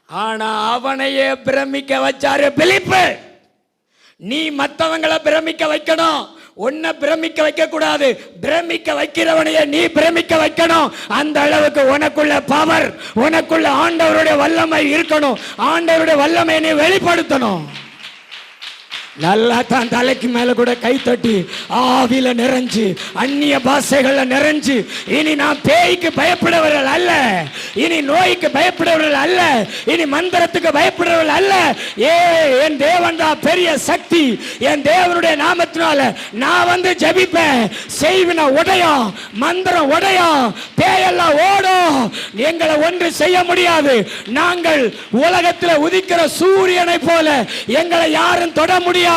ஆனா அவனையே பிரமிக்க வச்சாரு பிலிப்பு. நீ மற்றவங்களை பிரமிக்க வைக்கணும், உன்னை பிரமிக்க வைக்க கூடாது. பிரமிக்க வைக்கிறவனையே நீ பிரமிக்க வைக்கணும். அந்த அளவுக்கு உனக்குள்ள பவர், உனக்குள்ள ஆண்டவருடைய வல்லமை இருக்கணும். ஆண்டவருடைய வல்லமையை நீ வெளிப்படுத்தணும். நல்லா தான் தலைக்கு மேல கூட கை தட்டி ஆவில நிறைஞ்சு அந்நிய பாஷைகள்ல நிறைஞ்சு, இனி நான் பேய்க்கு பயப்படுவர்கள் அல்ல, இனி நோய்க்கு பயப்படுவர்கள் அல்ல, இனி மந்திரத்துக்கு பயப்படுவர்கள் அல்ல. என் தேவன் தான் பெரிய சக்தி, என் தேவனுடைய நாமத்தினால நான் வந்து ஜெபிப்பேன், செய்வின உடையும், மந்திரம் உடையும், பேயெல்லாம் ஓடும், எங்களை ஒன்று செய்ய முடியாது. நாங்கள் உலகத்தில் உதிக்கிற சூரியனை போல எங்களை யாரும் தொட முடியாது,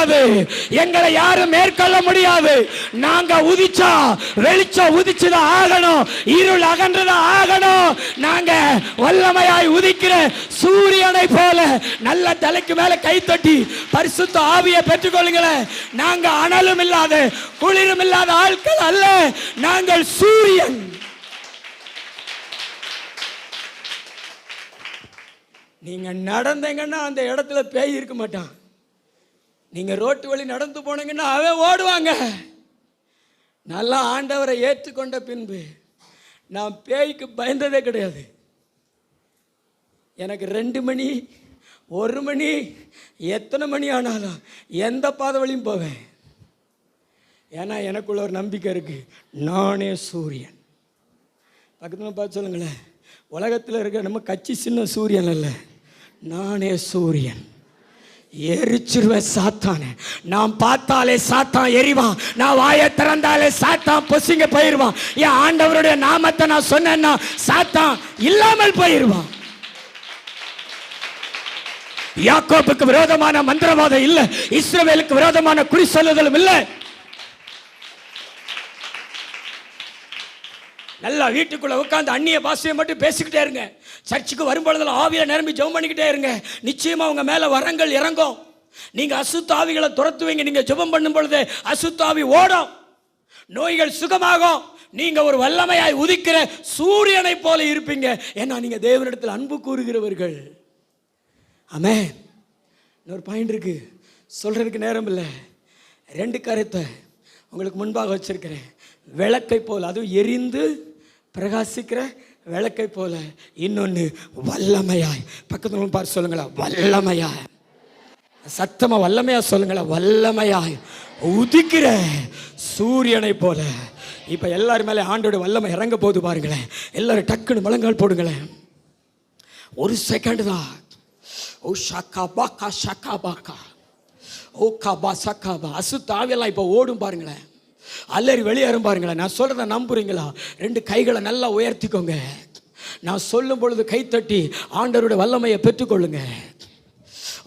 எங்களை யாரும் மேற்கொள்ள முடியாது. நாங்க உதிச்சா வெளிச்சம் உதிச்சுதான் ஆகணும், இருள் அகன்றுதான் ஆகணும். நாங்க வல்லமையாய் உதிக்கிற சூரியனை போல நல்ல தலைக்கு மேல கை தட்டி பரிசுத்த ஆவியை பெற்றுக்கொள்ளுங்களேன். நாங்க அனலும் இல்லாத குளிரும் இல்லாத ஆட்கள் அல்ல, நாங்கள் சூரியன். நீங்க நடந்தீங்கன்னா அந்த இடத்துல பேய் இருக்க மாட்டான். நீங்க ரோட்டு வழி நடந்து போனீங்கன்னா அவன் ஓடுவாங்க. நல்லா ஆண்டவரை ஏற்றுக்கொண்ட பின்பு நான் பேய்க்கு பயந்ததே கிடையாது. எனக்கு 2 மணி 1 மணி எத்தனை மணி ஆனாலும் எந்த பாதை வழியும் போவேன். ஏன்னா எனக்குள்ள ஒரு நம்பிக்கை இருக்கு, நானே சூரியன். பக்கத்தில் பார்த்து சொல்லுங்களேன், உலகத்தில் இருக்க நம்ம கட்சி சின்ன சூரியன் அல்ல, நானே சூரியன். எரிச்சிருவேன் சாத்தானே. நான் பார்த்தாலே சாத்தான் எரிவான், நான் வாயை திறந்தாலே சாத்தான் பொசிங்க போயிருவான். என் ஆண்டவருடைய நாமத்தை நான் சொன்னேன்னா சாத்தான் இல்லாமல் போயிருவான். யாக்கோபுக்கு விரோதமான மந்திரவாதம் இல்லை, இஸ்ரவேலுக்கு விரோதமான குறி சொல்லுதலும் இல்லை. நல்லா வீட்டுக்குள்ள உட்காந்து அந்நிய பாஷையை மட்டும் பேசிக்கிட்டே இருங்க. சர்ச்சுக்கு வரும்பொழுதுல ஆவியில நிரம்பி ஜெபம் பண்ணிக்கிட்டே இருங்க. நிச்சயமா உங்க மேல வரங்கள் இறங்கும். நீங்க அசுத்த ஆவிகளை துரத்துவீங்க. நீங்க ஜெபம் பண்ணும் பொழுது அசுத்த ஆவி ஓடும், நோய்கள் சுகமாகும். நீங்க ஒரு வல்லமையாய் உதிக்கிற சூரியனை போல இருப்பீங்க. ஏன்னா நீங்க தேவனிடத்தில் அன்பு கூறுகிறவர்கள். ஆமென். இன்னொரு பாயிண்ட் இருக்கு, சொல்றதுக்கு நேரம் இல்லை. 2 கருத்தை உங்களுக்கு முன்பாக வச்சிருக்கிறேன். விளக்கை போல, அதுவும் எரிந்து பிரகாசிக்கிற விளக்கை போல. இன்னொன்று வல்லமையாய். பக்கத்துல பார்த்து சொல்லுங்களா, வல்லமையாய். சத்தமா வல்லமையா சொல்லுங்களா, வல்லமையாய் உதிக்கிற சூரியனை போல. இப்ப எல்லாரும் மேலே ஆண்டோட வல்லமை இறங்க போது பாருங்களேன். எல்லாரும் டக்குன்னு முழங்கால் போடுங்களேன். 1 செகண்ட் தான். ஓ ஷாக்கா பாக்கா ஷாக்கா பாக்கா ஓ காபா சக்காபா. அசுத்தாவியெல்லாம் இப்போ ஓடும் பாருங்களேன், அல்லறி வெளியேறும் பாருங்களேன். நான் சொல்றத நம்புறீங்களா? 2 கைகளை நல்லா உயர்த்திக்கோங்க. நான் சொல்லும் பொழுது கைத்தட்டி ஆண்டவருடைய வல்லமையை பெற்றுக்கொள்ளுங்க.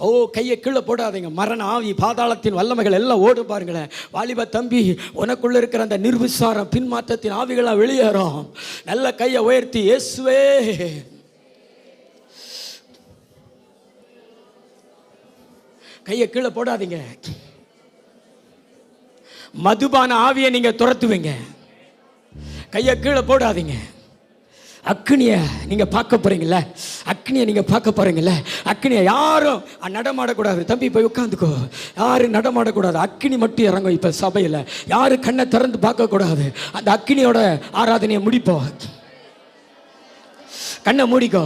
ஓ கையை கீழே போடாதீங்க. மரண ஆவி பாதாளத்தின் வல்லமைகள் எல்லாம் ஓடும் பாருங்களேன். வாலிப தம்பி, உனக்குள்ள இருக்கிற அந்த நிர்விசாரம் பின்மாற்றத்தின் ஆவிகளாக வெளியேறும். நல்ல கையை உயர்த்தி இயேசுவே. கையை கீழே போடாதீங்க. மதுபான ஆவியை நீங்க துரத்துவீங்க. கையை கீழே போடாதீங்க. அக்னியை நீங்க பார்க்க போறீங்கல்ல, அக்னியை நீங்க பார்க்க போறீங்கல்ல. அக்னியை யாரும் நடமாடக்கூடாது. தம்பி போய் உட்காந்துக்கோ. யாரும் நடமாடக்கூடாது. அக்னி மட்டும் இறங்கும். இப்ப சபையில் யாரும் கண்ணை திறந்து பார்க்க கூடாது. அந்த அக்னியோட ஆராதனையை முடிப்போம். கண்ணை மூடிக்கோ,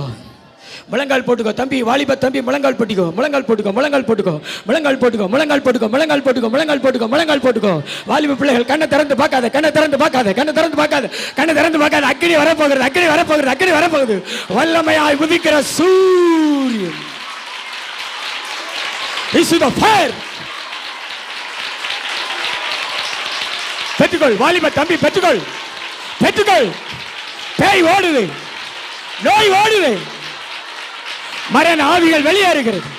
முழங்கால் போட்டுக்கோ. தம்பி, வாலிப தம்பி, முழங்கால் போட்டுக்கோ, முழங்கால் போட்டுக்கோ, முழங்கால் போட்டுக்கோ, முழங்கால் போட்டுக்கோ, முழங்கால் போட்டுக்கோ, முழங்கால் போட்டுக்கோ, முழங்கால் போட்டுக்கோ, முழங்கால் போட்டுக்கோ. வாலிப பிள்ளைகள் கண்ணை திறந்து பார்க்காத, கண்ணை திறந்து பார்க்காத, கண்ணை திறந்து பார்க்காத, கண்ணை திறந்து பார்க்காத. அக்கினி வரப்போகிறது, அக்கினி வரப்போகிறது, அக்கினி வரப்போகுது. வல்லமையாய் உதிக்கிற சூரியன். This is the fire. பெற்றுக்கொள் வாலிப தம்பி, பெற்றுக்கொள், பெற்றுக்கொள். பேய் ஓடுது, நோய் ஓடுது, மரண ஆவிகள் வெளியேறுகிறது.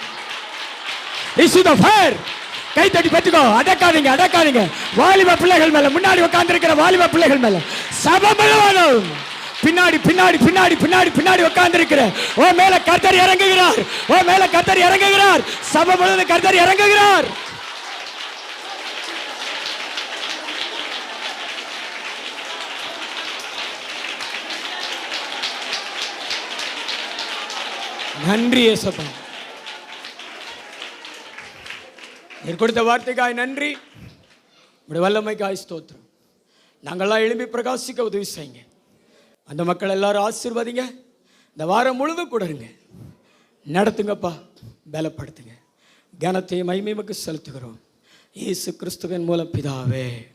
This is the fire. கை தட்டி பெற்றுக்கோ. அடக்காதீங்க, அடக்காதீங்க. வாலிப பிள்ளைகள் மேல, முன்னாடி உட்கார்ந்து இருக்கிற வாலிப பிள்ளைகள் மேல, சபை முழுவதும் பின்னாடி பின்னாடி பின்னாடி பின்னாடி பின்னாடி உட்கார்ந்து இருக்கிற ஓ மேல கர்த்தர் இறங்குகிறார், ஓ மேல கர்த்தர் இறங்குகிறார். சபை முழுவதும் கர்த்தர் இறங்குகிறார். நன்றி இயேசுப்பா, நீர் கொடுத்த வார்த்தைக்காய் நன்றி, உடைய வல்லமைக்காய் ஸ்தோத்திரம். நாங்கள்லாம் எழும்பி பிரகாசிக்க உதவி செய்யுங்க. அந்த மக்கள் எல்லாரும் ஆசீர்வதிங்க. இந்த வாரம் முழுதும் கூட இருங்க, நடத்துங்கப்பா, பலப்படுத்துங்க. கனத்தையும் மகிமையுமக்கு செலுத்துகிறோம் இயேசு கிறிஸ்துவின் மூலம் பிதாவே.